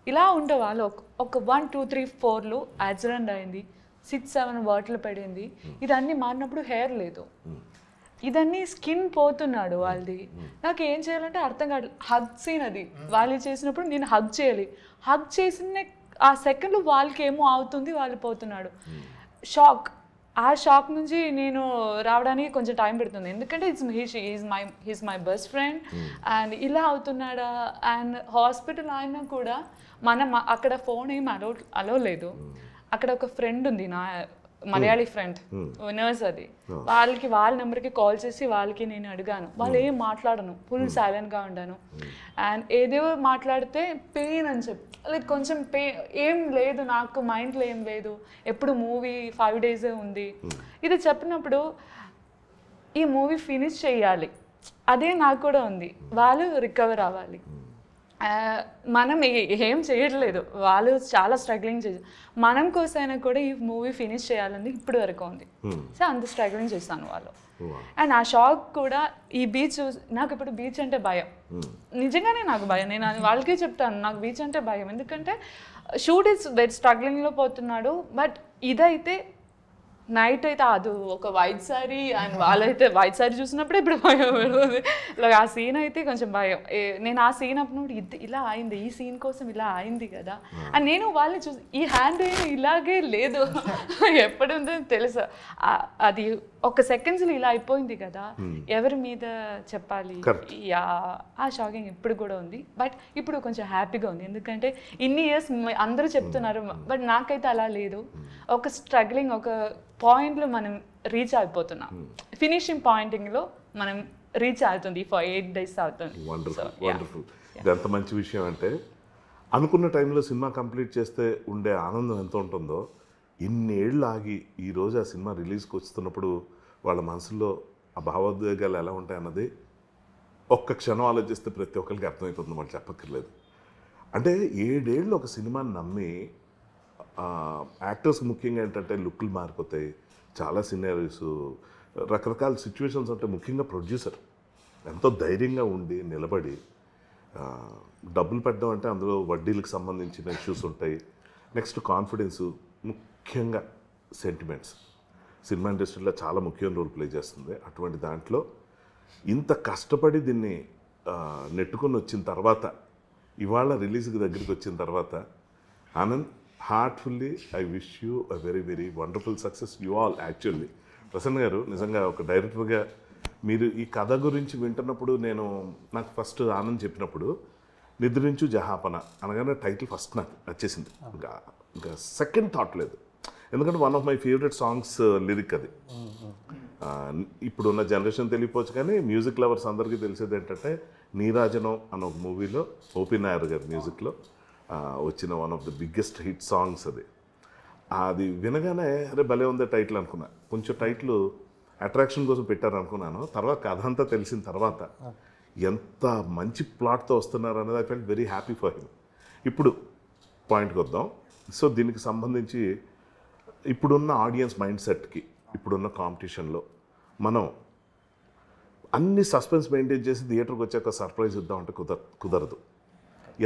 ఇలా ఉంటే వాళ్ళు ఒక 1, 2, 3, 4 యాక్సిడెంట్ అయింది, 6, 7 బాటిల్ పడింది. ఇదన్నీ మారినప్పుడు హెయిర్ లేదు, ఇదన్నీ స్కిన్ పోతున్నాడు వాళ్ళది. నాకు ఏం చేయాలంటే అర్థం కాదు. హగ్ సీన్ అది వాళ్ళు చేసినప్పుడు నేను హగ్ చేయాలి, హగ్ చేసిన ఆ సెకండ్లో వాళ్ళకి ఏమో అవుతుంది, వాళ్ళు పోతున్నాడు. షాక్, ఆ షాక్ నుంచి నేను రావడానికి కొంచెం టైం పెడుతుంది. ఎందుకంటే he's my best friend and ఇలా అవుతున్నాడా. అండ్ హాస్పిటల్ అయినా కూడా మనం అక్కడ ఫోన్ ఏం అలో లేదు. అక్కడ ఒక ఫ్రెండ్ ఉంది, నా మలయాళీ ఫ్రెండ్ నర్స్, అది వాళ్ళ నెంబర్కి కాల్ చేసి వాళ్ళకి నేను అడిగాను. వాళ్ళు ఏం మాట్లాడను, ఫుల్ సైలెంట్గా ఉండాను. అండ్ ఏదో మాట్లాడితే పెయిన్ అని చెప్పి, లైక్ కొంచెం పెయిన్ ఏం లేదు నాకు మైండ్లో, ఏం లేదు, ఎప్పుడు మూవీ 5 days ఉంది. ఇది చెప్పినప్పుడు ఈ మూవీ ఫినిష్ చేయాలి, అదే నాకు కూడా ఉంది. వాళ్ళు రికవర్ అవ్వాలి. మనం ఏం చేయట్లేదు, వాళ్ళు చాలా స్ట్రగ్లింగ్ చేసి మనం కోసమైనా కూడా ఈ మూవీ ఫినిష్ చేయాలని ఇప్పుడు వరకు ఉంది. సో అంత స్ట్రగ్లింగ్ చేస్తాను వాళ్ళు. అండ్ ఆ షాక్ కూడా ఈ బీచ్, నాకు ఇప్పుడు బీచ్ అంటే భయం, నిజంగానే నాకు భయం. నేను వాళ్ళకే చెప్తాను, నాకు బీచ్ అంటే భయం. ఎందుకంటే షూట్ ఇస్ వెరీ స్ట్రగ్లింగ్లో పోతున్నాడు. బట్ ఇదైతే నైట్ అయితే అది ఒక వైట్ సారీ, అండ్ వాళ్ళైతే వైట్ సారీ చూసినప్పుడే ఇప్పుడు భయం పెడుతుంది. ఆ సీన్ అయితే కొంచెం భయం. నేను ఆ సీన్ అప్పుడు ఇలా అయింది, ఈ సీన్ కోసం ఇలా అయింది కదా అని నేను వాళ్ళని చూసి, ఈ హ్యాండ్ ఇలాగే లేదు ఎప్పుడు ఉందో తెలుసా, అది ఒక సెకండ్స్లో ఇలా అయిపోయింది కదా, ఎవరి మీద చెప్పాలి. ఆ షాకింగ్ ఇప్పుడు కూడా ఉంది. బట్ ఇప్పుడు కొంచెం హ్యాపీగా ఉంది, ఎందుకంటే ఇన్ని ఇయర్స్ అందరూ చెప్తున్నారు, బట్ నాకైతే అలా లేదు. ఒక స్ట్రగ్లింగ్, ఒక పాయింట్లో మనం రీచ్ అయిపోతున్నాం, ఫినిషింగ్ పాయింటింగ్లో మనం రీచ్ అవుతుంది. 8 days అవుతుంది. వండర్ఫుల్. ఇది ఎంత మంచి విషయం అంటే, అనుకున్న టైంలో సినిమా కంప్లీట్ చేస్తే ఉండే ఆనందం ఎంత ఉంటుందో, ఇన్నేళ్ళు ఆగి ఈరోజు ఆ సినిమా రిలీజ్కి వస్తున్నప్పుడు వాళ్ళ మనసులో ఆ భావోద్వేగాలు ఎలా ఉంటాయన్నది ఒక్క క్షణం ఆలోచిస్తే ప్రతి ఒక్కరికి అర్థమైపోతుంది, వాళ్ళు చెప్పక్కర్లేదు. అంటే 7 ఏళ్ళు ఒక సినిమాని నమ్మి, యాక్టర్స్ ముఖ్యంగా ఏంటంటే లుక్లు మారిపోతాయి, చాలా సినారియోస్, రకరకాల సిచ్యువేషన్స్ అంటే ముఖ్యంగా ప్రొడ్యూసర్ ఎంతో ధైర్యంగా ఉండి నిలబడి డబ్బులు పెట్టడం అంటే అందులో వడ్డీలకు సంబంధించిన ఇష్యూస్ ఉంటాయి. నెక్స్ట్ కాన్ఫిడెన్సు, ముఖ్యంగా సెంటిమెంట్స్ సినిమా ఇండస్ట్రీలో చాలా ముఖ్యమైన రోల్ ప్లే చేస్తుంది. అటువంటి దాంట్లో ఇంత కష్టపడి దీన్ని నెట్టుకొని వచ్చిన తర్వాత ఇవాళ రిలీజ్కి దగ్గరికి వచ్చిన తర్వాత Anand, heartfully I wish you a very very wonderful success you all. Actually Prasanna గారు నిజంగా ఒక డైరెక్టర్గా మీరు ఈ కథ గురించి వింటున్నప్పుడు నాకు ఫస్ట్ ఆనంద్ చెప్పినప్పుడు నిద్రించు జహాపన అనగానే టైటిల్ ఫస్ట్ నాకు నచ్చేసింది. ఇంకా సెకండ్ థాట్ లేదు. ఎందుకంటే one of my favourite songs lyric అది. ఇప్పుడున్న జనరేషన్ తెలియపోవచ్చు కానీ మ్యూజిక్ లవర్స్ అందరికీ తెలిసేది ఏంటంటే నీరాజనం అన్న ఒక మూవీలో ఓపీ నాయర్ గారి మ్యూజిక్లో వచ్చిన one of the biggest hit songs అది. అది వినగానే అరే భలే ఉంది టైటిల్ అనుకున్నా. కొంచెం టైటిల్ అట్రాక్షన్ కోసం పెట్టారు అనుకున్నాను. తర్వాత కథ అంతా తెలిసిన తర్వాత ఎంత మంచి ప్లాట్తో వస్తున్నారు అనేది I felt very happy for him. ఇప్పుడు పాయింట్కి వద్దాం. సో దీనికి సంబంధించి ఇప్పుడున్న ఆడియన్స్ మైండ్ సెట్కి, ఇప్పుడున్న కాంపిటీషన్లో మనం అన్ని సస్పెన్స్ మెయింటైన్ చేసి థియేటర్కి వచ్చాక సర్ప్రైజ్ ఇద్దామంటే కుదరదు.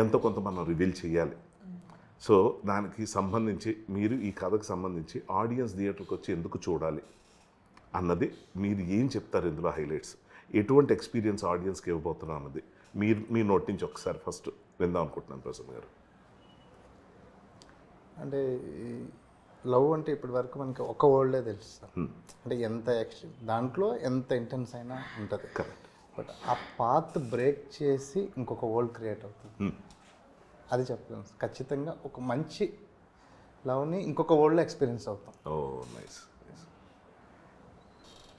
ఎంతో కొంత మనం రివీల్ చేయాలి. సో దానికి సంబంధించి మీరు ఈ కథకు సంబంధించి ఆడియన్స్ థియేటర్కి వచ్చి ఎందుకు చూడాలి అన్నది మీరు ఏం చెప్తారు? ఇందులో హైలైట్స్ ఎటువంటి ఎక్స్పీరియన్స్ ఆడియన్స్కి ఇవ్వబోతున్నాం అన్నది మీ నోట్ నుంచి ఒకసారి ఫస్ట్ విందాం అనుకుంటున్నాను ప్రసన్న గారు. అంటే లవ్ అంటే ఇప్పటి వరకు మనకి ఒక వర్డ్లే తెలుసు సార్. అంటే ఎంత దాంట్లో ఎంత ఇంటెన్స్ అయినా ఉంటుంది. కరెక్ట్. బట్ ఆ పాత్ బ్రేక్ చేసి ఇంకొక వరల్డ్ క్రియేట్ అవుతుంది. అది చెప్పలేము. ఖచ్చితంగా ఒక మంచి లవ్ని ఇంకొక వరల్డ్లో ఎక్స్పీరియన్స్ అవుతాం. ఓ నైస్.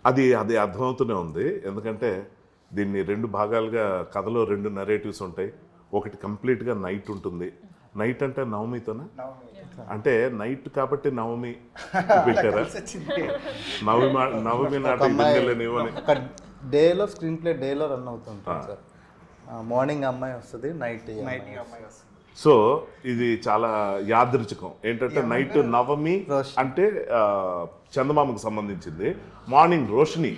అది అర్థమవుతూనే ఉంది. ఎందుకంటే దీన్ని 2 భాగాలుగా కథలో 2 నరేటివ్స్ ఉంటాయి. ఒకటి కంప్లీట్గా నైట్ ఉంటుంది. నైట్ అంటే నవమితోనా? అంటే నైట్ కాబట్టి నవమి పెట్టారా? నవమి ఒక డేలో స్క్రీన్ ప్లే డేలో రన్ అవుతుంటుంది సార్. మార్నింగ్ అమ్మాయి వస్తుంది, నైట్ అమ్మాయి వస్తుంది. సో ఇది చాలా యాదృచ్ఛికం. ఏంటంటే నైట్ నవమి అంటే చందమామకు సంబంధించింది, మార్నింగ్ రోషిని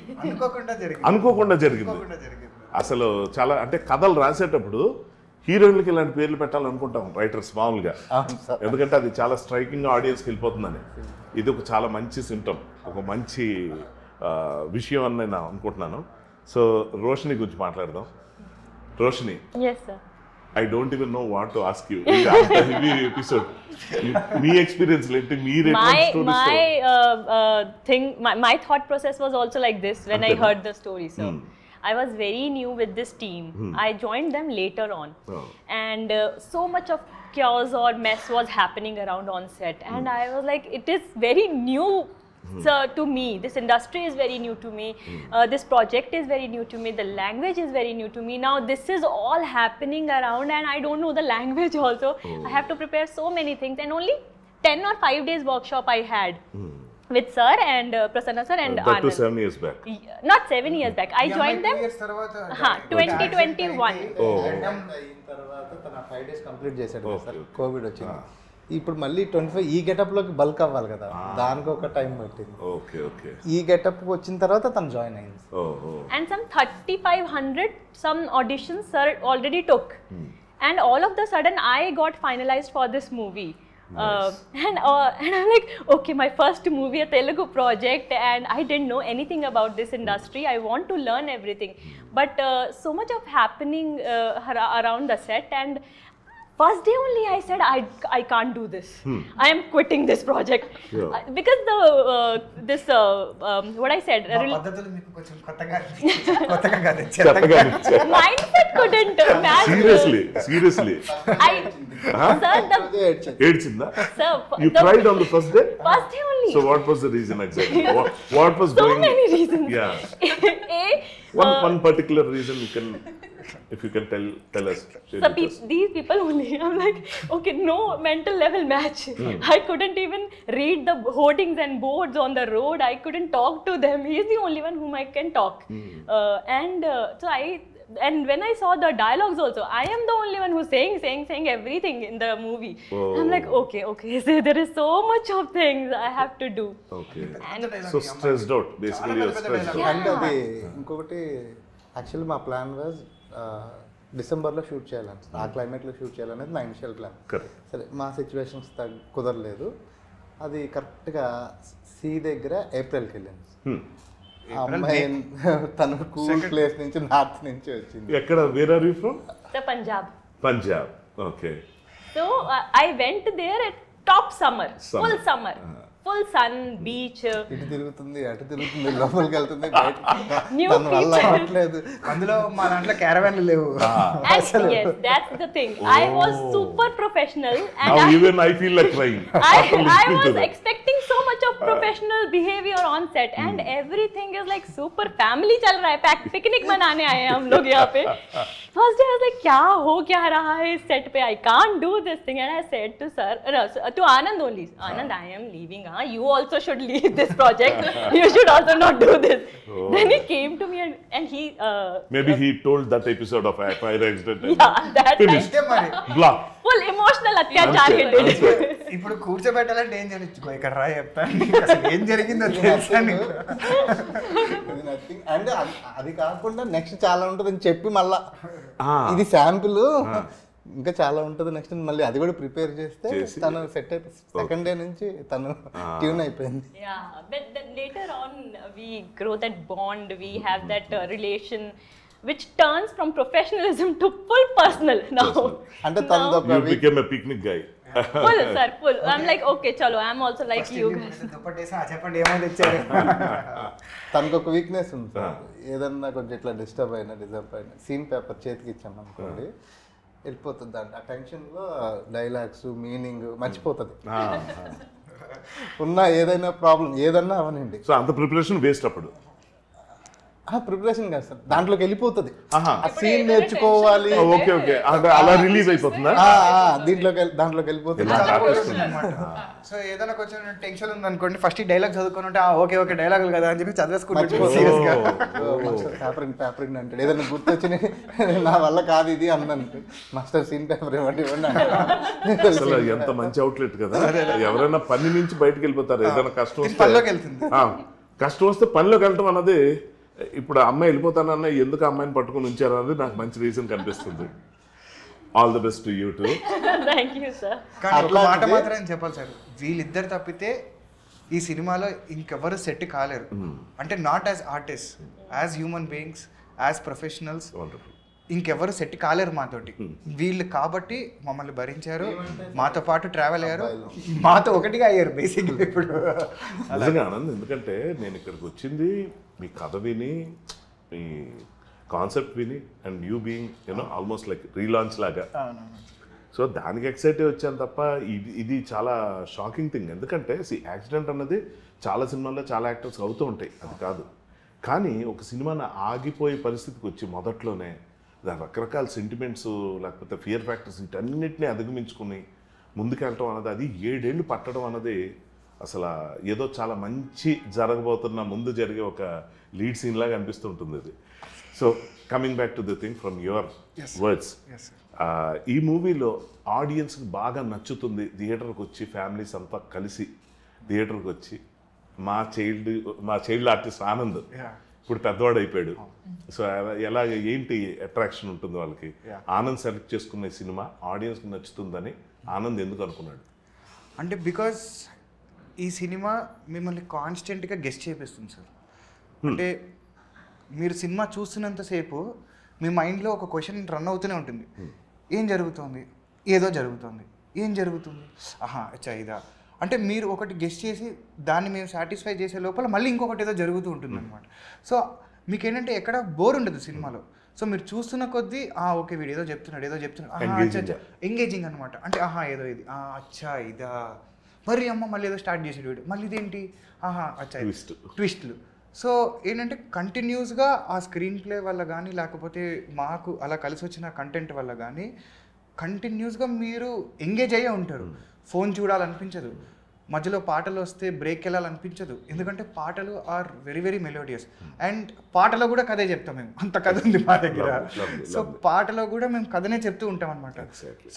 అనుకోకుండా జరిగింది. అసలు చాలా అంటే కథలు రాసేటప్పుడు హీరోయిన్లకి ఇలాంటి పేర్లు పెట్టాలనుకుంటాం రైటర్స్ మామూలుగా, ఎందుకంటే అది చాలా స్ట్రైకింగ్ ఆడియన్స్కి వెళ్ళిపోతుందని. ఇది ఒక చాలా మంచి సింటమ్, ఒక మంచి విషయం అని నేను అనుకుంటున్నాను. సో రోషిని గురించి మాట్లాడదాం. Roshini, I don't even know what to ask you. Heavy episode. Me experience lente mere my thought process was also like this when I heard the story. So I was very new with this team. I joined them later on, and so much of chaos or mess was happening around on set, and I was like, it is very new. So to me, this industry is very new to me. This project is very new to me. The language is very new to me. Now this is all happening around and I don't know the language also. I have to prepare so many things, and only 10 or 5 days workshop I had with sir and Prasanna sir and that Anand. was 7 years back. Not 7 years back. I joined them 2021. తర్వాత తన 5 days complete చేశాడు sir. Covid వచ్చింది. ఇప్పుడు మళ్ళీ 25 ఈ గెటప్లోకి bulk అవ్వాలి కదా, దానికి ఒక టైం పట్టింది. Okay okay. ఈ గెటప్ వచ్చిన తర్వాత తను జాయిన్ అయింది. And some 3500 some auditions sir already took, and all of the sudden I got finalized for this movie. And I'm like, okay, my first movie, a Telugu project, and I didn't know anything about this industry. I want to learn everything, but so much of happening around the set, and first day only I said I can't do this. I am quitting this project. Because this what I said mindset couldn't match. Seriously. Sir, you cried on the first day? First day only. So what was the reason exactly? What was so going? many reasons. Yeah. One particular reason you can, if you can tell us. These people only. I'm like, okay, no mental level match. I couldn't even read the hoardings and boards on the road. I couldn't talk to them. He is the only one whom I can talk. So and when I saw the dialogues also, I am the only one who's saying everything in the movie. I'm like, okay, so there is so much of things I have to do. Okay And so stressed out basically stressed out and అది ఇంకొకటి actually మా plan was డిసెంబర్లో shoot చేయాలని, ఆ క్లైమేట్లో shoot చేయాలనేది నా initial plan. Correct. సరే మా సిచ్యువేషన్స్ కుదరలేదు. అది కరెక్ట్గా సీ దగ్గర ఏప్రిల్కి వెళ్ళింది. ఆ అమ్మాయి తను కూల్ ప్లేస్ నుంచి నార్త్ నుంచి వచ్చింది. ఎక్కడ where are you from? the Punjab. Punjab. Okay. So I went there at top summer. Full summer. Full sun, beach. ఇటు తిరుగుతుంది అటు తిరుగుతుంది, లోపలికి వెళ్తుంది, బయట New తన వల్ల people. అవ్వట్లేదు. అందులో మా దాంట్లో క్యారవాన్లు లేవు. And yes, that's the thing. I was super professional, and Now even I feel like crying. I was expecting so much of professional behavior on set, and everything is like super family चल रहा है, picnic मनाने आए हैं हम लोग यहाँ पे. First day I was like, क्या हो क्या रहा है इस set पे? I can't do this thing, and I said to sir, to Anand only, Anand, I am leaving. You also should leave this project. You should also not do this. Then he came to me and he. Maybe he told that episode of fire accident. Yeah, that Finished. అంటే మరి Block. full emotional అత్యాచార్ he did. ఇప్పుడు కూర్చోబెట్టాలంటే ఏం చేయొచ్చు, ఇక్కడ రా చెప్తాను నీకు అసలు ఏం జరిగిందో తెలుసా నీకు. అండ్ అది కాకుండా నెక్స్ట్ చాలా ఉంటుందని చెప్పి మళ్ళా ఇది శాంపుల్, ఇంకా చాలా ఉంటుంది నెక్స్ట్ మళ్ళీ అది కూడా ప్రిపేర్ చేస్తే తను సెట్ అయిపోయి సెకండ్ డే నుంచి తను ట్యూన్ అయిపోయింది. Yeah, but then later on we grow that bond, we have that relation which turns from professionalism to full personal now. అంటే తనతో You became a picnic guy. Full sir, full. I'm like, okay, chalo, I'm also like you guys. దుప్పట్టేసి చెప్పండి ఏమైనా తెచ్చారు. తనకు ఒక weakness ఉంది sir. ఏదన్నా కొంచెం ఇట్లా డిస్టర్బ్ అయినా సీన్ పేపర్ చేతికి ఇచ్చాం అనుకోండి, వెళ్ళిపోతుంది. అండి ఆ టెన్షన్లో డైలాగ్స్ మీనింగ్ మర్చిపోతుంది. ఉన్న ఏదైనా ప్రాబ్లం ఏదన్నా అవనండి. సో అంత ప్రిపరేషన్ వేస్ట్ అప్పుడు. ప్రిపరేషన్ కాదు సార్, దాంట్లోకి వెళ్ళిపోతుంది. ఆహా. ఆ సీన్ నేర్చుకోవాలి. ఓకే ఓకే, అంటే అలా రిలీజ్ అయిపోతుందా? దాంట్లోకి వెళ్ళిపోతుంది. సో ఏదైనా కొంచెం టెన్షన్ ఉంది అనుకోండి, ఫస్ట్ ఈ డైలాగ్ చదువుకుంటే ఓకే ఓకే డైలాగులు కదా అని చెప్పి చదివేసుకుంటాను. పేపర్ అంటాడు, ఏదైనా గుర్తొచ్చి నా వల్ల కాదు ఇది అన్నాను, మాస్టర్ సీన్ పేపర్ ఇవ్వండి అసలు ఎంత మంచి అవుట్లెట్ కదా. ఎవరైనా పని నుంచి బయటకు వెళ్ళిపోతారు, ఏదైనా కష్టం వస్తే పనిలోకి వెళ్తుంది. కష్టం వస్తే పనిలోకి వెళ్ళటం అన్నది, ఇప్పుడు అమ్మాయి వెళ్ళిపోతానన్న ఎందుకు అమ్మాయిని పట్టుకుని ఉంచారు అన్నది నాకు మంచి రీజన్ కనిపిస్తుంది. All the best to you to. Thank you, sir. కానీ ఒక మాట మాత్రం చెప్పాలి సార్, వీళ్ళిద్దరు తప్పితే ఈ సినిమాలో ఇంకెవరు సెట్ కాలేరు. అంటే not as artist, as human beings, as professionals ఇంకెవరు సెట్ కాలేరు మాతోటి. వీళ్ళు కాబట్టి మమ్మల్ని భరించారు, మాతో పాటు ట్రావెల్ అయ్యారు, మాతో ఒకటిగా అయ్యారు బేసిక్గా. ఇప్పుడు నిజంగా ఆనంద్, ఎందుకంటే నేను ఇక్కడికి వచ్చింది మీ కథ విని, మీ కాన్సెప్ట్ విని, and you being you know almost like relaunch లాగా. సో దానికి ఎక్సైట్ వచ్చాను తప్ప ఇది చాలా షాకింగ్ థింగ్. ఎందుకంటే యాక్సిడెంట్ అన్నది చాలా సినిమాల్లో చాలా యాక్టర్స్ అవుతూ ఉంటాయి, అది కాదు. కానీ ఒక సినిమాని ఆగిపోయే పరిస్థితికి వచ్చి మొదట్లోనే దాని రకరకాల సెంటిమెంట్స్ లేకపోతే ఫియర్ ఫ్యాక్టర్స్ వీటన్నిటిని అధిగమించుకుని ముందుకెళ్ళటం అన్నది, అది 7 ఏళ్ళు పట్టడం అన్నది అసలు ఏదో చాలా మంచి జరగబోతున్న ముందు జరిగే ఒక లీడ్ సీన్ లాగా అనిపిస్తుంటుంది అది. So coming back to the thing from your words, ఈ మూవీలో ఆడియన్స్కి బాగా నచ్చుతుంది, థియేటర్కి వచ్చి ఫ్యామిలీస్ అంతా కలిసి థియేటర్కి వచ్చి మా చైల్డ్ ఆర్టిస్ట్ ఆనంద్ ఇప్పుడు పెద్దవాడు అయిపోయాడు. సో ఎలాగ ఏంటి అట్రాక్షన్ ఉంటుంది వాళ్ళకి? ఆనంద్ సెలెక్ట్ చేసుకున్న సినిమా ఆడియన్స్కి నచ్చుతుందని ఆనంద్ ఎందుకు అనుకున్నాడు? అంటే బికాస్ ఈ సినిమా మిమ్మల్ని కాన్స్టెంట్గా గెస్ట్ చేపిస్తుంది సార్. అంటే మీరు సినిమా చూస్తున్నంతసేపు మీ మైండ్లో ఒక క్వశ్చన్ రన్ అవుతూనే ఉంటుంది. ఏం జరుగుతుంది, ఏదో జరుగుతుంది, ఏం జరుగుతుంది, ఆహా అచ్చా ఇదా. అంటే మీరు ఒకటి గెస్ట్ చేసి దాన్ని మేము సాటిస్ఫై చేసే లోపల మళ్ళీ ఇంకొకటి ఏదో జరుగుతూ ఉంటుంది అనమాట. సో మీకు ఏంటంటే ఎక్కడ బోర్ ఉండదు సినిమాలో. సో మీరు చూస్తున్న కొద్దీ ఓకే వీడు ఏదో చెప్తున్నాడు, ఎంగేజింగ్ అనమాట. అంటే ఏదో ఇది, అచ్చా ఇదా, మరి అమ్మ మళ్ళీ ఏదో స్టార్ట్ చేసాడు వీడు, మళ్ళీ ఇదేంటి, అచ్చా ట్విస్ట్లు. సో ఏంటంటే కంటిన్యూస్గా ఆ స్క్రీన్ ప్లే వల్ల కానీ లేకపోతే మాకు అలా కలిసి వచ్చిన కంటెంట్ వల్ల కానీ కంటిన్యూస్గా మీరు ఎంగేజ్ అయ్యే ఉంటారు. ఫోన్ చూడాలనిపించదు. మధ్యలో పాటలు వస్తే బ్రేక్ వెళ్ళాలనిపించదు, ఎందుకంటే పాటలు are very very melodious. And పాటలో కూడా కథే చెప్తాం మేము, అంత కథ ఉంది మా దగ్గర. సో పాటలో కూడా మేము కథనే చెప్తూ ఉంటాం అనమాట.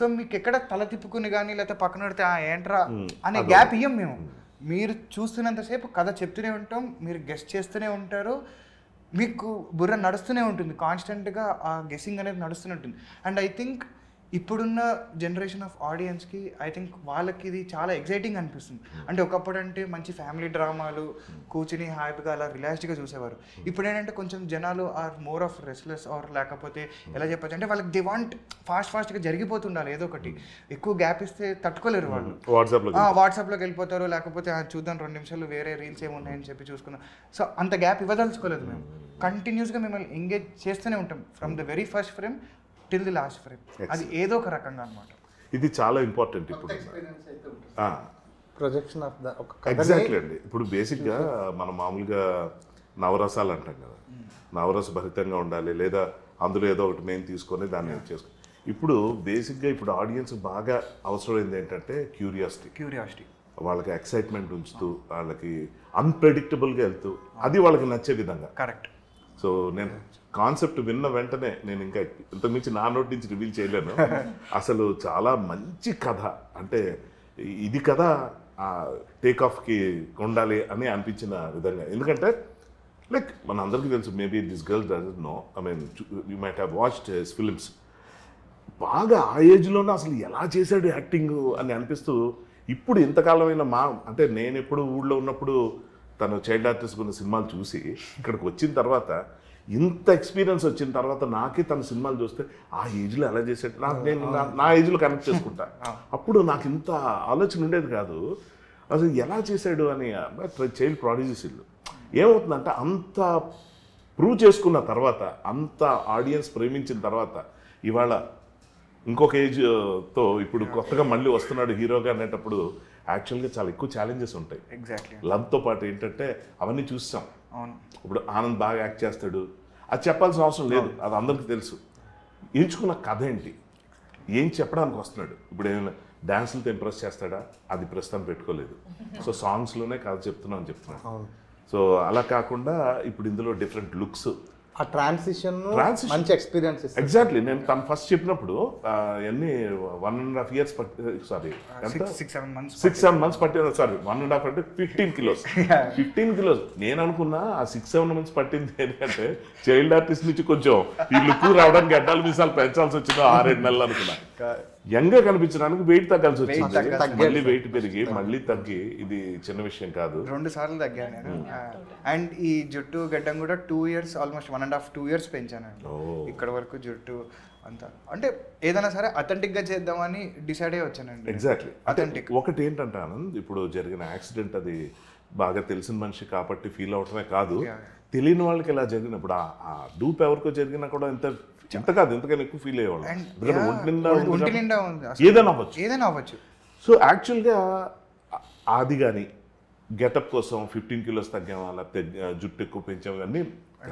సో మీకు ఎక్కడ తల తిప్పుకుని కానీ లేకపోతే పక్కన పెడితే ఏంట్రా అనే గ్యాప్ ఇయ్యం మేము. మీరు చూస్తున్నంతసేపు కథ చెప్తూనే ఉంటాం, మీరు గెస్ట్ చేస్తూనే ఉంటారు, మీకు బుర్ర నడుస్తూనే ఉంటుంది, కాన్స్టెంట్గా ఆ గెస్సింగ్ అనేది నడుస్తూనే ఉంటుంది. అండ్ ఐ థింక్ ఇప్పుడున్న జనరేషన్ ఆఫ్ ఆడియన్స్కి ఐ థింక్ వాళ్ళకి ఇది చాలా ఎగ్జైటింగ్ అనిపిస్తుంది. అంటే ఒకప్పుడు అంటే మంచి ఫ్యామిలీ డ్రామాలు కూర్చుని హ్యాపీగా అలా రిలాక్స్డ్గా చూసేవారు. ఇప్పుడు ఏంటంటే కొంచెం జనాలు are more of restless or లేకపోతే ఎలా చెప్పచ్చు అంటే వాళ్ళకి దే వాంట్ ఫాస్ట్గా జరిగిపోతుండాలి ఏదో ఒకటి. ఎక్కువ గ్యాప్ ఇస్తే తట్టుకోలేరు వాళ్ళు, వాట్సాప్లోకి వెళ్ళిపోతారు, లేకపోతే చూద్దాం 2 నిమిషాలు వేరే రీల్స్ ఏమున్నాయని చెప్పి చూసుకున్నాం. సో అంత గ్యాప్ ఇవ్వదలుచుకోలేదు మేము. కంటిన్యూస్గా మిమ్మల్ని ఎంగేజ్ చేస్తూనే ఉంటాం from the very first frame till the last frame. అది ఏదో ఒక రకంగా అనమాట. ఇది చాలా ఇంపార్టెంట్ ఇప్పుడు. ప్రొజెక్షన్ ఆఫ్ ద ఎగ్జాక్ట్లీ అండి. ఇప్పుడు బేసిక్గా మనం మామూలుగా నవరసాలు అంటాం కదా, నవరస భరితంగా ఉండాలి, లేదా అందులో ఏదో ఒకటి మేము తీసుకొని దాన్ని చేసుకో. ఇప్పుడు బేసిక్గా ఇప్పుడు ఆడియన్స్ బాగా అవసరమైంది ఏంటంటే క్యూరియాసిటీ. వాళ్ళకి ఎక్సైట్మెంట్ ఉంచుతూ, వాళ్ళకి అన్ప్రెడిక్టబుల్గా వెళ్తూ, అది వాళ్ళకి నచ్చే విధంగా. కరెక్ట్. సో నేను కాన్సెప్ట్ విన్న వెంటనే నేను ఇంకా ఇంతకుమించి నా నోటి నుంచి రివీల్ చేయలేను. అసలు చాలా మంచి కథ, అంటే ఇది కథ టేక్ ఆఫ్కి ఉండాలి అని అనిపించిన విధంగా. ఎందుకంటే లైక్ మన అందరికీ తెలుసు, maybe this girl doesn't know, I mean you might have watched his films. బాగా ఆ ఏజ్లోనే అసలు ఎలా చేశాడు యాక్టింగ్ అని అనిపిస్తూ, ఇప్పుడు ఇంతకాలమైన అంటే నేను ఎప్పుడు ఊళ్ళో ఉన్నప్పుడు తను చైల్డ్ ఆర్టిస్ట్ ఉన్న సినిమాలు చూసి ఇక్కడికి వచ్చిన తర్వాత, ఇంత ఎక్స్పీరియన్స్ వచ్చిన తర్వాత నాకే తన సినిమాలు చూస్తే ఆ ఏజ్లో ఎలా చేసాడు, నేను నా ఏజ్లో కనెక్ట్ చేసుకుంటా. అప్పుడు నాకు ఇంత ఆలోచన ఉండేది కాదు అసలు ఎలా చేశాడు అని. చైల్డ్ ప్రాడిజీస్ ఇల్లు ఏమవుతుందంటే అంత ప్రూవ్ చేసుకున్న తర్వాత, అంత ఆడియన్స్ ప్రేమించిన తర్వాత, ఇవాళ ఇంకొక ఏజ్తో ఇప్పుడు కొత్తగా మళ్ళీ వస్తున్నాడు హీరోగా అనేటప్పుడు యాక్చువల్గా చాలా ఎక్కువ ఛాలెంజెస్ ఉంటాయి. ఎగ్జాక్ట్లీ. లవ్తో పాటు ఏంటంటే అవన్నీ చూస్తాం. అవును. ఇప్పుడు ఆనంద్ బాగా యాక్ట్ చేస్తాడు, అది చెప్పాల్సిన అవసరం లేదు, అది అందరికీ తెలుసు. ఎంచుకున్న కథ ఏంటి, ఏం చెప్పడానికి వస్తున్నాడు. ఇప్పుడు ఏమైనా డ్యాన్సులతో ఇంప్రెస్ చేస్తాడా, అది ప్రస్తుతం పెట్టుకోలేదు. సో సాంగ్స్లోనే కథ చెప్తున్నాను. సో అలా కాకుండా ఇప్పుడు ఇందులో డిఫరెంట్ లుక్స్, ఆ ట్రాన్సిషన్ మంచి ఎక్స్పీరియన్స్. ఎగ్జాక్ట్లీ. నేను తను ఫస్ట్ చెప్పినప్పుడు ఎన్ని 1.5 years సారీ 6-7 months పట్టింది. సారీ 1.5 అంటే 15 kilos. 15 kilos. నేను అనుకున్నా ఆ 6-7 months పట్టింది ఎందుకంటే చైల్డ్ ఆర్టిస్ట్ నుంచి కొంచెం ఈ లుక్ రావడానికి గడ్డాలు మీసాలు పెంచాల్సి వచ్చిందో 6-7 నెలలు అనుకున్నా. యంగ్ గా కనిపించడానికి వెయిట్ తగ్గాల్సి వచ్చింది, మళ్ళీ వెయిట్ పెరిగి మళ్ళీ తగ్గి. ఇది చిన్న విషయం కాదు. 2 సార్లు తగ్గాను నేను. అండ్ ఈ జుట్టు గడ్డం కూడా 2 years, ఆల్మోస్ట్ 1.5-2 years పెంచానండి. ఇక్కడ వరకు జుట్టు అంతా అంటే ఏదైనా సరే అథెంటిక్ గా చేద్దామని డిసైడ్ అయ్యి వచ్చానండి. ఎగ్జాక్ట్లీ. అథెంటిక్. ఒకటి ఏంటంటే ఆనంద్, ఇప్పుడు జరిగిన యాక్సిడెంట్ అది బాగా తెలిసిన మనిషి కాబట్టి ఫీల్ అవటమే కాదు, తెలియని వాళ్ళకి ఇలా జరిగినప్పుడు ఆ డూప్ ఎవరికో జరిగినా కూడా ఇంత కాదు, ఇంతకన్నా ఎక్కువ ఫీల్ అయ్యేవాళ్ళు. ఒంటి నిండా ఉంది, ఏదైనా అవ్వచ్చు. సో యాక్చువల్గా అది కానీ గెటప్ కోసం 15 kilos తగ్గామా, లేకపోతే జుట్టు ఎక్కువ పెంచాము, అన్నీ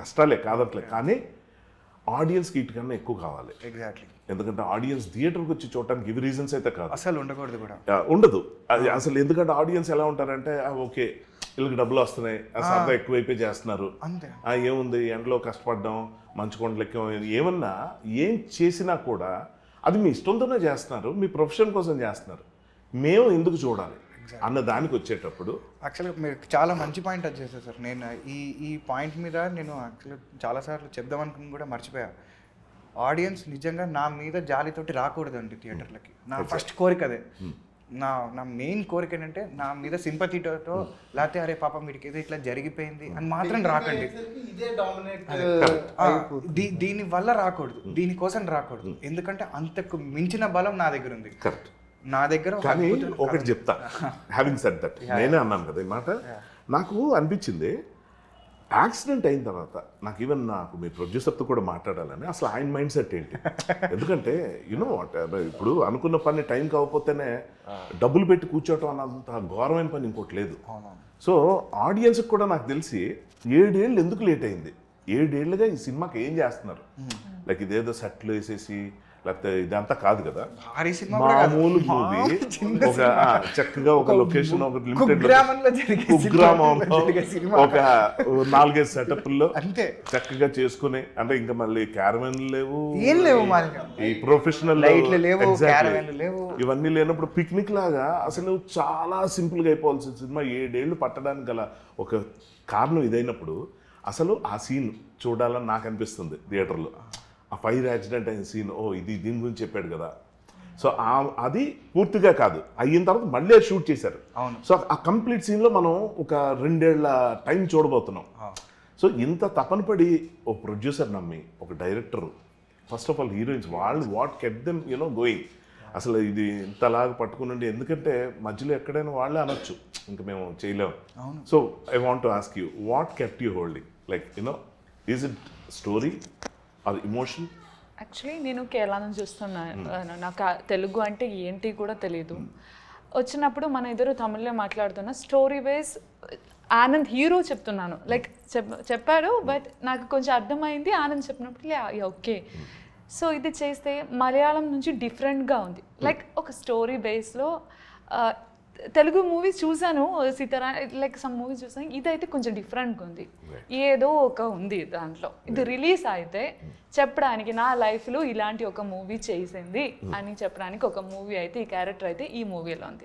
కష్టాలే కాదట్లే. కానీ ఆడియన్స్కి వీటికన్నా ఎక్కువ కావాలి. ఎగ్జాక్ట్లీ. ఎందుకంటే ఆడియన్స్ థియేటర్కి వచ్చి చూడటానికి ఇవి రీజన్స్ అయితే కాదు, అసలు ఉండకూడదు కూడా, ఉండదు అది అసలు. ఎందుకంటే ఆడియన్స్ ఎలా ఉంటారంటే ఓకే వీళ్ళకి డబ్బులు వస్తున్నాయి, సరదా ఎక్కువైపోయి చేస్తున్నారు, ఏముంది ఎండలో కష్టపడ్డాం, మంచు కొండలు ఎక్కాం, ఏమన్నా ఏం చేసినా కూడా అది మీ ఇష్టంతోనే చేస్తున్నారు, మీ ప్రొఫెషన్ కోసం చేస్తున్నారు, మేము ఎందుకు చూడాలి అన్న దానికి వచ్చేటప్పుడు. యాక్చువల్గా మీరు చాలా మంచి పాయింట్ అది చేశారు సార్. నేను ఈ పాయింట్ మీద నేను యాక్చువల్గా చాలాసార్లు చెప్దామనుకుని కూడా మర్చిపోయా. ఆడియన్స్ నిజంగా నా మీద జాలితోటి రాకూడదండి థియేటర్లకి. నా ఫస్ట్ కోరిక అదే. నా మెయిన్ కోరిక ఏంటంటే నా మీద సింపతితో, లేకపోతే అరే పాపం వీడికి ఏదో ఇట్లా జరిగిపోయింది అని మాత్రం రాకండి. దీని వల్ల రాకూడదు, దీనికోసం రాకూడదు. ఎందుకంటే అంతకు మించిన బలం నా దగ్గర ఉంది. నా దగ్గర కానీ ఒకటి చెప్తా, హ్యావింగ్ సెడ్ దట్, నేనే అన్నాను కదా ఈ మాట. నాకు అనిపించింది యాక్సిడెంట్ అయిన తర్వాత, నాకు మీ ప్రొడ్యూసర్తో కూడా మాట్లాడాలని, అసలు ఆయన మైండ్ సెట్ ఏంటి. ఎందుకంటే యూనో ఇప్పుడు అనుకున్న పని టైం కాకపోతేనే డబ్బులు పెట్టి కూర్చోవటం అన్నంత ఘోరమైన పని ఇంకోటి లేదు. సో ఆడియన్స్కి కూడా నాకు తెలిసి 7 ఏళ్ళు ఎందుకు లేట్ అయింది, 7 ఏళ్ళుగా ఈ సినిమాకి ఏం చేస్తున్నారు. లైక్ ఇదేదో సెట్లు వేసేసి లేకపోతే ఇదంతా కాదు కదా, భారీ సినిమా కూడా కాదు. మామూలు మూవీ, ఒక చక్కగా ఒక లొకేషన్, ఒక కుగ్రామంలో జరిగే కుగ్రామంలో జరిగే సినిమా. ఒక 4-5 సెటప్ల్లో అంతే. చక్కగా చేసుకుని, అంటే ఇంకా మళ్ళీ క్యారవెన్ లేవు, ఏం లేవు మాకు. ఈ ప్రొఫెషనల్ లైట్లు లేవు, క్యారవెన్లు లేవు. ఇవన్నీ లేనప్పుడు పిక్నిక్ లాగా అసలు చాలా సింపుల్ గా అయిపోవాల్సిన సినిమా 7 ఏళ్ళు పట్టడానికి గల ఒక కారణం ఇదైనప్పుడు అసలు ఆ సీన్ చూడాలని నాకు అనిపిస్తుంది థియేటర్లో. ఆ ఫైర్ యాక్సిడెంట్ అయిన సీన్, ఓ ఇది దీని గురించి చెప్పాడు కదా. సో అది పూర్తిగా కాదు, అయిన తర్వాత మళ్ళీ షూట్ చేశారు. సో ఆ కంప్లీట్ సీన్లో మనం ఒక 2 ఏళ్ల టైం చూడబోతున్నాం. సో ఇంత తపన పడి ఒక ప్రొడ్యూసర్ నమ్మి, ఒక director, first of all heroines, వాళ్ళు వాట్ కెప్ట్ దెమ్ గోయింగ్. అసలు ఇది ఇంతలాగా పట్టుకునండి, ఎందుకంటే మధ్యలో ఎక్కడైనా వాళ్ళే అనొచ్చు ఇంకా మేము చేయలేము. So I want to ask you, what kept you holding? Like is it story or emotion? Actually నేను కేరళ నుంచి చూస్తున్నాను, నాకు తెలుగు అంటే ఏంటి కూడా తెలియదు. వచ్చినప్పుడు మన ఇద్దరు తమిళ్లో మాట్లాడుతున్న స్టోరీ వైజ్ ఆనంద్ హీరో చెప్తున్నాను, లైక్ చెప్పాడు, బట్ నాకు కొంచెం అర్థమైంది ఆనంద్ చెప్పినప్పుడు ఓకే. సో ఇది చేస్తే మలయాళం నుంచి డిఫరెంట్గా ఉంది, లైక్ ఒక స్టోరీ బేస్లో. తెలుగు మూవీస్ చూసాను, సీతారా లైక్ సమ్ మూవీస్ చూసాను, ఇదైతే కొంచెం డిఫరెంట్గా ఉంది, ఏదో ఒక ఉంది దాంట్లో. ఇది రిలీజ్ అయితే చెప్పడానికి నా లైఫ్లో ఇలాంటి ఒక మూవీ చేసింది అని చెప్పడానికి ఒక మూవీ అయితే, ఈ క్యారెక్టర్ అయితే ఈ మూవీలో ఉంది.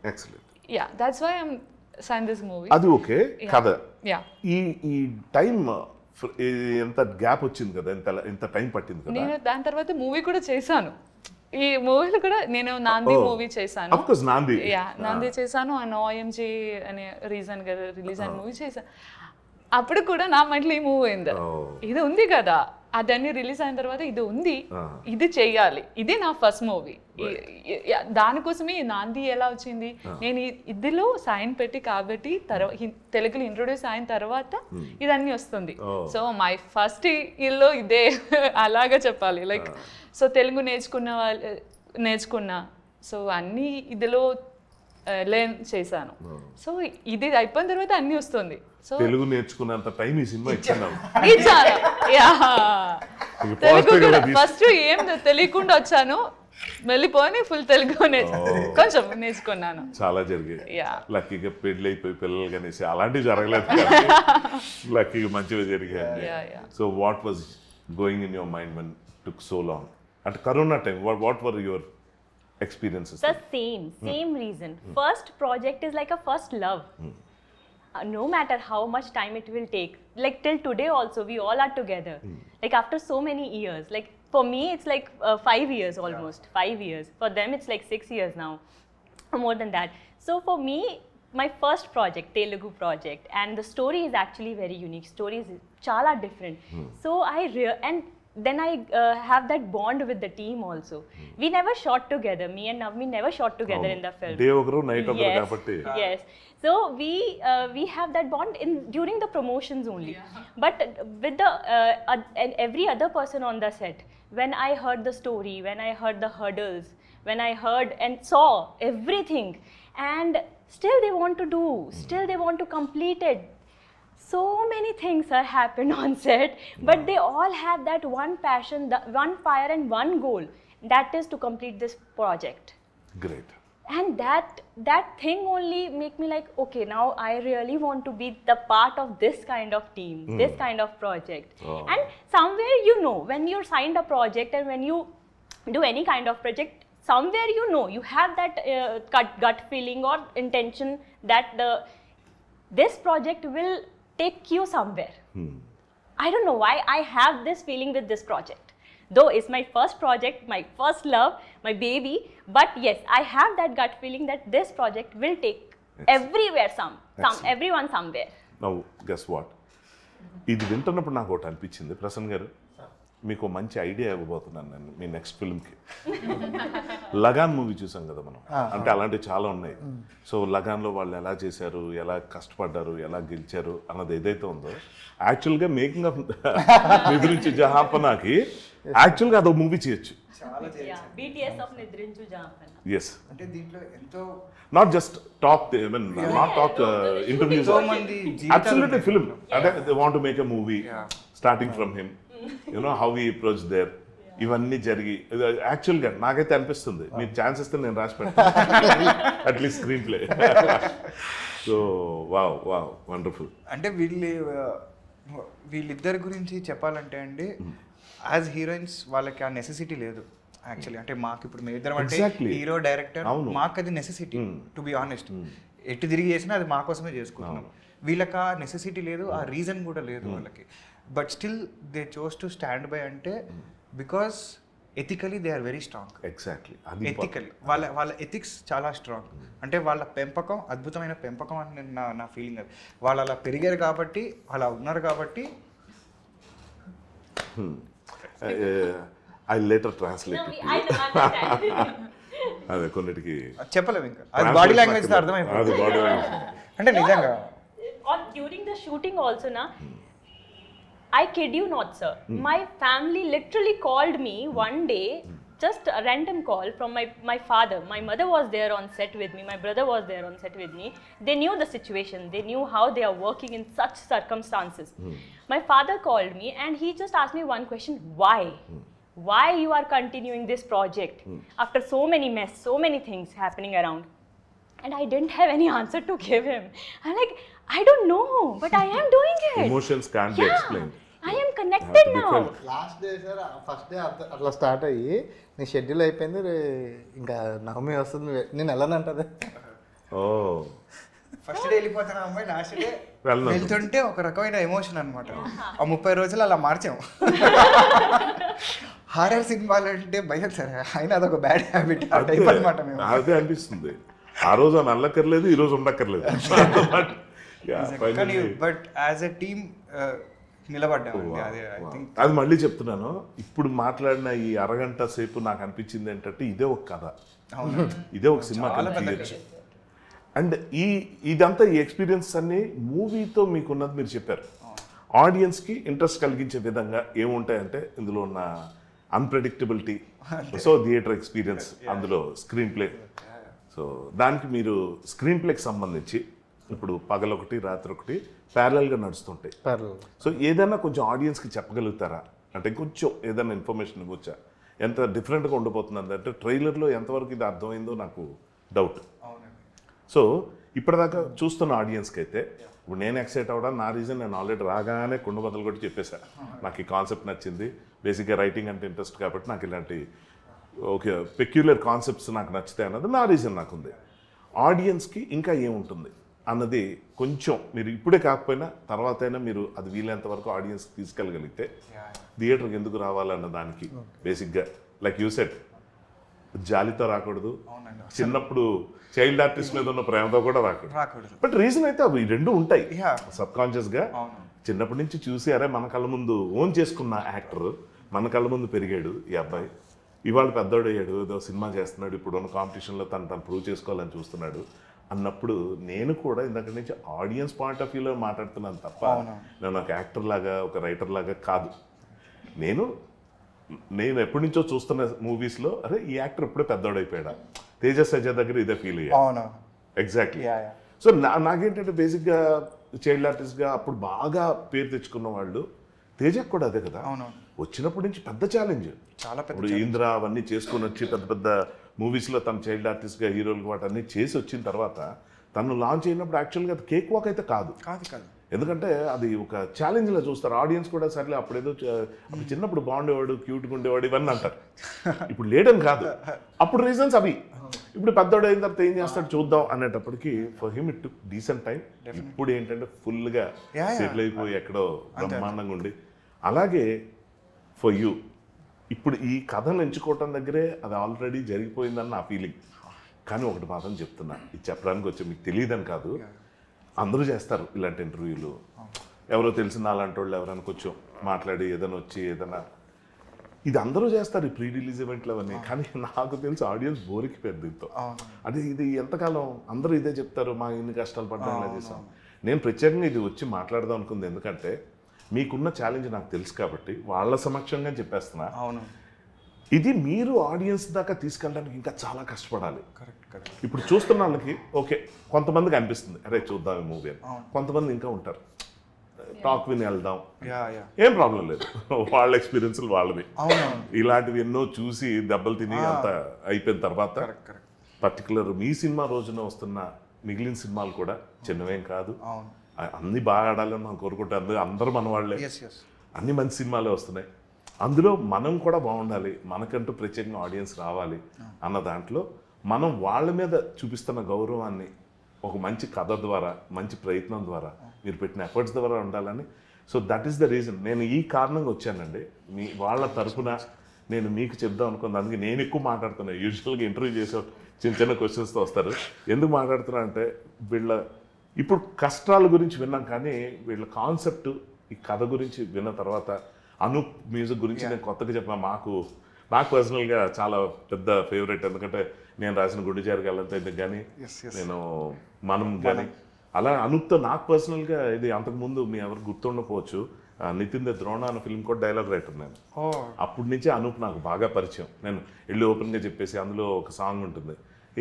Yeah, that's why I'm sign this movie. అది ఓకే కథ. యా, ఈ టైం ఎంత గ్యాప్ వచ్చింది కదా, ఎంత టైం పట్టింది కదా. నేను దాని తర్వాత మూవీ కూడా చేశాను, ఈ మూవీలో కూడా నేను నాంది మూవీ చేశాను. నాంది చేశాను, అండ్ OMG అనే రీజన్ గా రిలీజ్ అయిన మూవీ చేశాను. అప్పుడు కూడా నా మైండ్లో ఈ మూవీ అయింది, ఇది ఉంది కదా, అదన్నీ రిలీజ్ అయిన తర్వాత ఇది ఉంది, ఇది చెయ్యాలి, ఇది నా ఫస్ట్ మూవీ. దానికోసమే నాంది ఎలా వచ్చింది, నేను ఇదిలో సైన్ పెట్టి కాబట్టి తెలుగులో ఇంట్రొడ్యూస్ అయిన తర్వాత ఇదన్నీ వస్తుంది. సో మై ఫస్ట్ ఇల్లో ఇదే అలాగా చెప్పాలి. లైక్ సో తెలుగు నేర్చుకున్నా, సో అన్నీ ఇదిలో లెర్న్ చేశాను. సో ఇది అయిపోయిన తర్వాత అన్నీ వస్తుంది. సో తెలుగు నేర్చుకున్నంత టైం ఈ సినిమా ఇచ్చాను. తెలుగు కూడా ఫస్ట్ ఏం తెలియకుండా వచ్చాను, వెళ్ళిపోయి ఫుల్ తెలుగు కొంచెం నేర్చుకున్నాను. చాలా జరిగాయి, లక్కీగా పెళ్ళి అయిపోయి పిల్లలు కనేసి అలాంటివి జరగలేదు, లక్కీగా మంచిగా జరిగాయి. So what was going in your mind when took so long? అంటే corona time, what were your experiences? The same reason. First project is like a first love. No matter how much time it will take, like till today also we all are together, like after so many years. Like for me it's like 5 years almost. 5 years, for them it's like 6 years now, more than that. So for me, my first project, Telugu project, and the story is actually very unique. Story is chala different. So and then I have that bond with the team also. We never shot together. Me and Navmi never shot together in the film. Day okru night okru kabatti. Yes. So we have that bond during the promotions only. But with the and every other person on the set, when I heard the story, when I heard the hurdles, when I heard and saw everything, and still they want to do, still they want to complete it. So many things are happened on set, but they all have that one passion, one fire and one goal, that is to complete this project. Great. And that thing only make me like, okay, now I really want to be the part of this kind of team, this kind of project. And somewhere when you're signed a project and when you do any kind of project, somewhere you have that gut feeling or intention that this project will take you somewhere. I don't know why I have this feeling with this project. Though it's my first project, my first love, my baby, but yes, I have that gut feeling that this project will take everywhere everyone somewhere. Now, guess what? ఇది వింటున్నప్పుడు నాకు ఒకటి అనిపించింది, ప్రసన్న గారు మీకు మంచి idea ఇవ్వబోతున్నాను నేను మీ నెక్స్ట్ ఫిల్మ్కి. లగాన్ మూవీ చూసాం కదా మనం, అంటే అలాంటివి చాలా ఉన్నాయి. సో లగాన్లో వాళ్ళు ఎలా చేశారు, ఎలా కష్టపడ్డారు, ఎలా గెలిచారు అన్నది ఏదైతే ఉందో, యాక్చువల్గా మేకింగ్ ఆఫ్ నిద్రించి జహాపనాకి యాక్చువల్గా అదొక మూవీ చేయొచ్చు. BTS of Nidrinchu Jampana. Yes. అంటే దీంట్లో ఎంతో not just talk, I mean not talk interviews, absolutely film. They want to make a movie starting from him, how he approached there, ఇవన్నీ జరిగి యాక్చువల్గా నాకైతే అనిపిస్తుంది మీరు ఛాన్స్ ఇస్తే నేను రాసి పెడతాను at least screen play. So wow wow wonderful. అంటే వీళ్ళిద్దరి గురించి చెప్పాలంటే అండి, యాజ్ హీరోయిన్స్ వాళ్ళకి ఆ నెసెసిటీ లేదు యాక్చువల్లీ. అంటే మాకు ఇప్పుడు మేము ఇద్దరం అంటే Exactly. హీరో డైరెక్టర్, మాకు అది నెసెసిటీ టు బి ఆనెస్ట్. ఎటు తిరిగి చేసినా అది మా కోసమే చేసుకుంటున్నాం. వీళ్ళకి ఆ నెసెసిటీ లేదు, ఆ రీజన్ కూడా లేదు వాళ్ళకి. But still they chose to stand by అంటే because ethically they are very strong. Exactly. Ethical వాళ్ళ ఎథిక్స్ చాలా స్ట్రాంగ్. అంటే వాళ్ళ పెంపకం అద్భుతమైన పెంపకం అని నేను నా ఫీలింగ్. అది వాళ్ళు అలా పెరిగారు కాబట్టి, అలా ఉన్నారు కాబట్టి. I later translate. I understand. అదే కొన్నిటికి చెప్పలేము ఇంకా, అది బాడీ లాంగ్వేజ్ అర్థమైపోతుంది. అది బాడీ లాంగ్వేజ్. అంటే నిజంగా During the shooting also, na, I kid you not, sir. My family literally called me one day, just a random call from my father. My mother was there on set with me. My brother was there on set with me. They knew the situation. They knew how they are working in such circumstances. My father called me and he just asked me one question: why? Why you are continuing this project after so many mess, so many things happening around? And I didn't have any answer to give him. I'm like, I don't know, but I am doing it. Emotions can't be explained. I am connected now. Last day sir, first day అట్లా start అయ్యి నీ schedule అయిపోయింది, ఇంకా నవమి వస్తుంది, నేను వెళ్ళనంటది. ఓ first day వెళ్ళిపోతున్న అమ్మాయి last day వెళ్ళను. వెళ్తుంటే ఒక రకమైన ఎమోషన్ అనమాట. ఆ 30 రోజులు అలా మార్చాము. హారర్ సినిమాలు అంటే భయం సార్, అయినా అదొక బ్యాడ్ హ్యాబిట్ ఆ టైప్ అనమాట. మేము అదే అనిపిస్తుంది. ఆ రోజు అని అల్లక్కర్లేదు, ఈ రోజు ఉండక్కర్లేదు. కానీ బట్ యాజ్ ఎ టీమ్ నిలబడ్డామండి. అదే ఐ థింక్ అది మళ్ళీ చెప్తున్నాను, ఇప్పుడు మాట్లాడిన ఈ అరగంట సేపు నాకు అనిపించింది ఏంటంటే ఇదే ఒక కథ, ఇదే ఒక సినిమా తీయచ్చు. అండ్ ఇదంతా ఈ ఎక్స్పీరియన్స్ అన్ని మూవీతో మీకున్నది మీరు చెప్పారు. ఆడియన్స్కి ఇంట్రెస్ట్ కలిగించే విధంగా ఏముంటాయంటే ఇందులో ఉన్న అన్ప్రెడిక్టబిలిటీ, సో థియేటర్ ఎక్స్పీరియన్స్, అందులో స్క్రీన్ ప్లే. సో దానికి మీరు స్క్రీన్ ప్లేకి సంబంధించి ఇప్పుడు పగలొకటి రాత్రి ఒకటి ప్యారలల్గా నడుస్తుంటాయి. సో ఏదైనా కొంచెం ఆడియన్స్కి చెప్పగలుగుతారా? అంటే కొంచెం ఏదైనా ఇన్ఫర్మేషన్ ఇవ్వచ్చా? ఎంత డిఫరెంట్గా ఉండిపోతుంది అంటే ట్రైలర్లో ఎంతవరకు ఇది అర్థమైందో నాకు డౌట్. సో ఇప్పటిదాకా చూస్తున్న ఆడియన్స్కి అయితే ఇప్పుడు నేను ఎక్సైట్ అవ్వడానికి నా రీజన్, నేను ఆల్రెడీ రాగానే కుండ బదులు కొట్టి చెప్పేశాను. నాకు ఈ కాన్సెప్ట్ నచ్చింది, బేసిక్గా రైటింగ్ అంటే ఇంట్రెస్ట్ కాబట్టి నాకు ఇలాంటి ఓకే పెక్యులర్ కాన్సెప్ట్స్ నాకు నచ్చుతాయి అన్నది నా రీజన్ నాకుంది. ఆడియన్స్కి ఇంకా ఏముంటుంది అన్నది కొంచెం మీరు ఇప్పుడే కాకపోయినా తర్వాత అయినా మీరు అది వీలైనంత వరకు ఆడియన్స్కి తీసుకెళ్ళగలిగితే థియేటర్కి ఎందుకు రావాలన్న దానికి బేసిక్గా లైక్ యూ సెడ్ జాలితో రాకూడదు, చిన్నప్పుడు చైల్డ్ ఆర్టిస్ట్ మీద ఉన్న ప్రేమతో కూడా రాకూడదు. బట్ రీజన్ అయితే అవి రెండు ఉంటాయి సబ్ కాన్షియస్గా. చిన్నప్పటి నుంచి చూసి అరే మన కళ్ళ ముందు ఓన్ చేసుకున్న యాక్టర్ మన కళ్ళ ముందు పెరిగాడు ఈ అబ్బాయి, ఇవాళ పెద్దోడయ్యాడు, ఏదో సినిమా చేస్తున్నాడు, ఇప్పుడు ఉన్న కాంపిటీషన్లో తను ప్రూవ్ చేసుకోవాలని చూస్తున్నాడు అన్నప్పుడు నేను కూడా ఇందాక నుంచి ఆడియన్స్ పాయింట్ ఆఫ్ వ్యూలో మాట్లాడుతున్నాను తప్ప నేను ఒక యాక్టర్ లాగా ఒక రైటర్ లాగా కాదు. నేను ఎప్పటి నుంచో చూస్తున్న మూవీస్లో అరే ఈ యాక్టర్ ఇప్పుడే పెద్దోడైపోయాడా, తేజస్ అజయ్ దగ్గర ఇదే ఫీల్ అయ్యా. ఎగ్జాక్ట్లీ. సో నాకేంటంటే బేసిక్గా చైల్డ్ ఆర్టిస్ట్గా అప్పుడు బాగా పేరు తెచ్చుకున్న వాళ్ళు తేజకు కూడా అదే కదా, వచ్చినప్పటి నుంచి పెద్ద ఛాలెంజ్. చాలా పెద్ద. ఇప్పుడు ఇంద్ర అవన్నీ చేసుకొని వచ్చి పెద్ద పెద్ద మూవీస్లో తను చైల్డ్ ఆర్టిస్ట్గా హీరోలు వాటన్నీ చేసి వచ్చిన తర్వాత తను లాంచ్ అయినప్పుడు యాక్చువల్గా అది కేక్ వాక్ అయితే కాదు. ఎందుకంటే అది ఒక ఛాలెంజ్లో చూస్తారు ఆడియన్స్ కూడా. సర్లే అప్పుడేదో అప్పుడు చిన్నప్పుడు బాగుండేవాడు, క్యూట్గా ఉండేవాడు ఇవన్నీ అంటారు. ఇప్పుడు లేడని కాదు, అప్పుడు రీజన్స్ అవి. ఇప్పుడు పెద్దోడు అయిన తర్వాత ఏం చేస్తాడు చూద్దాం అనేటప్పటికి for him it took decent time. ఇప్పుడు ఏంటంటే ఫుల్గా సెటిల్ అయిపోయి ఎక్కడో బ్రహ్మాండంగా ఉండి. అలాగే ఫర్ యూ ఇప్పుడు ఈ కథను ఎంచుకోవటం దగ్గరే అది ఆల్రెడీ జరిగిపోయిందని నా ఫీలింగ్. కానీ ఒకటి మాత్రం చెప్తున్నా, ఇది చెప్పడానికి వచ్చి మీకు తెలియదని కాదు, అందరూ చేస్తారు ఇలాంటి ఇంటర్వ్యూలు. ఎవరో తెలిసిన అలాంటి వాళ్ళు ఎవరైనా కొంచెం మాట్లాడి ఏదైనా వచ్చి ఏదైనా ఇది అందరూ చేస్తారు ఈ ప్రీ రిలీజ్ ఈవెంట్లు అవన్నీ. కానీ నాకు తెలిసి ఆడియన్స్ బోరికి పెద్దతో అది ఇది ఎంతకాలం అందరూ ఇదే చెప్తారు, మా ఇన్ని కష్టాలు పడ్డా ఇలా చేసాం. నేను ప్రత్యేకంగా ఇది వచ్చి మాట్లాడదాం అనుకుంది ఎందుకంటే మీకున్న ఛాలెంజ్ నాకు తెలుసు కాబట్టి వాళ్ళ సమక్షంగా చెప్పేస్తున్నా. ఇది మీరు ఆడియన్స్ దాకా తీసుకెళ్ళడానికి ఇంకా చాలా కష్టపడాలి. ఇప్పుడు చూస్తున్న వాళ్ళకి ఓకే కొంతమందికి అనిపిస్తుంది అరే చూద్దాం ఈ మూవీ అని, కొంతమంది ఇంకా ఉంటారు టాక్ విని వెళ్దాం, యా యా ఏం ప్రాబ్లం లేదు. వాళ్ళ ఎక్స్పీరియన్స్లు వాళ్ళవి. అవునవును ఇలాంటివి ఎన్నో చూసి దెబ్బలు తిని అంత అయిపోయిన తర్వాత కరెక్ట్ కరెక్ట్ పర్టికులర్ మీ సినిమా రోజున వస్తున్న మిగిలిన సినిమాలు కూడా చిన్నవేం కాదు. అవును అన్ని బాగా ఆడాలని మనం కోరుకుంటే అందరూ మన వాళ్ళే, ఎస్ ఎస్ అన్ని మంచి సినిమాలే వస్తున్నాయి. అందులో మనం కూడా బాగుండాలి, మనకంటూ ప్రత్యేకంగా ఆడియన్స్ రావాలి అన్న దాంట్లో మనం వాళ్ళ మీద చూపిస్తున్న గౌరవాన్ని ఒక మంచి కథ ద్వారా, మంచి ప్రయత్నం ద్వారా, మీరు పెట్టిన ఎఫర్ట్స్ ద్వారా ఉండాలని. So that is the reason నేను ఈ కారణంగా వచ్చానండి. మీ వాళ్ళ తరఫున నేను మీకు చెప్దాం అనుకున్నాను. అందుకే నేను ఎక్కువ మాట్లాడుతున్నాను. యూజువల్గా ఇంటర్వ్యూ చేసే చిన్న చిన్న క్వశ్చన్స్తో వస్తారు. ఎందుకు మాట్లాడుతున్నా అంటే వీళ్ళ ఇప్పుడు కష్టాల గురించి విన్నాం, కానీ వీళ్ళ కాన్సెప్ట్ ఈ కథ గురించి విన్న తర్వాత అనూప్ మ్యూజిక్ గురించి నేను కొత్తగా చెప్పిన నాకు పర్సనల్గా చాలా పెద్ద ఫేవరెట్. ఎందుకంటే నేను రాసిన గుండె జారగాలంటే కానీ, నేను మనం కానీ అలా అనూప్తో నాకు పర్సనల్గా ఇది అంతకుముందు మీ ఎవరు గుర్తుండకపోవచ్చు, నితిన్ ద ద్రోణ అన్న ఫిల్మ్ కూడా డైలాగ్ రైటర్ నేను. అప్పటి నుంచే అనూప్ నాకు బాగా పరిచయం. నేను వెళ్ళి ఓపెన్గా చెప్పేసి అందులో ఒక సాంగ్ ఉంటుంది,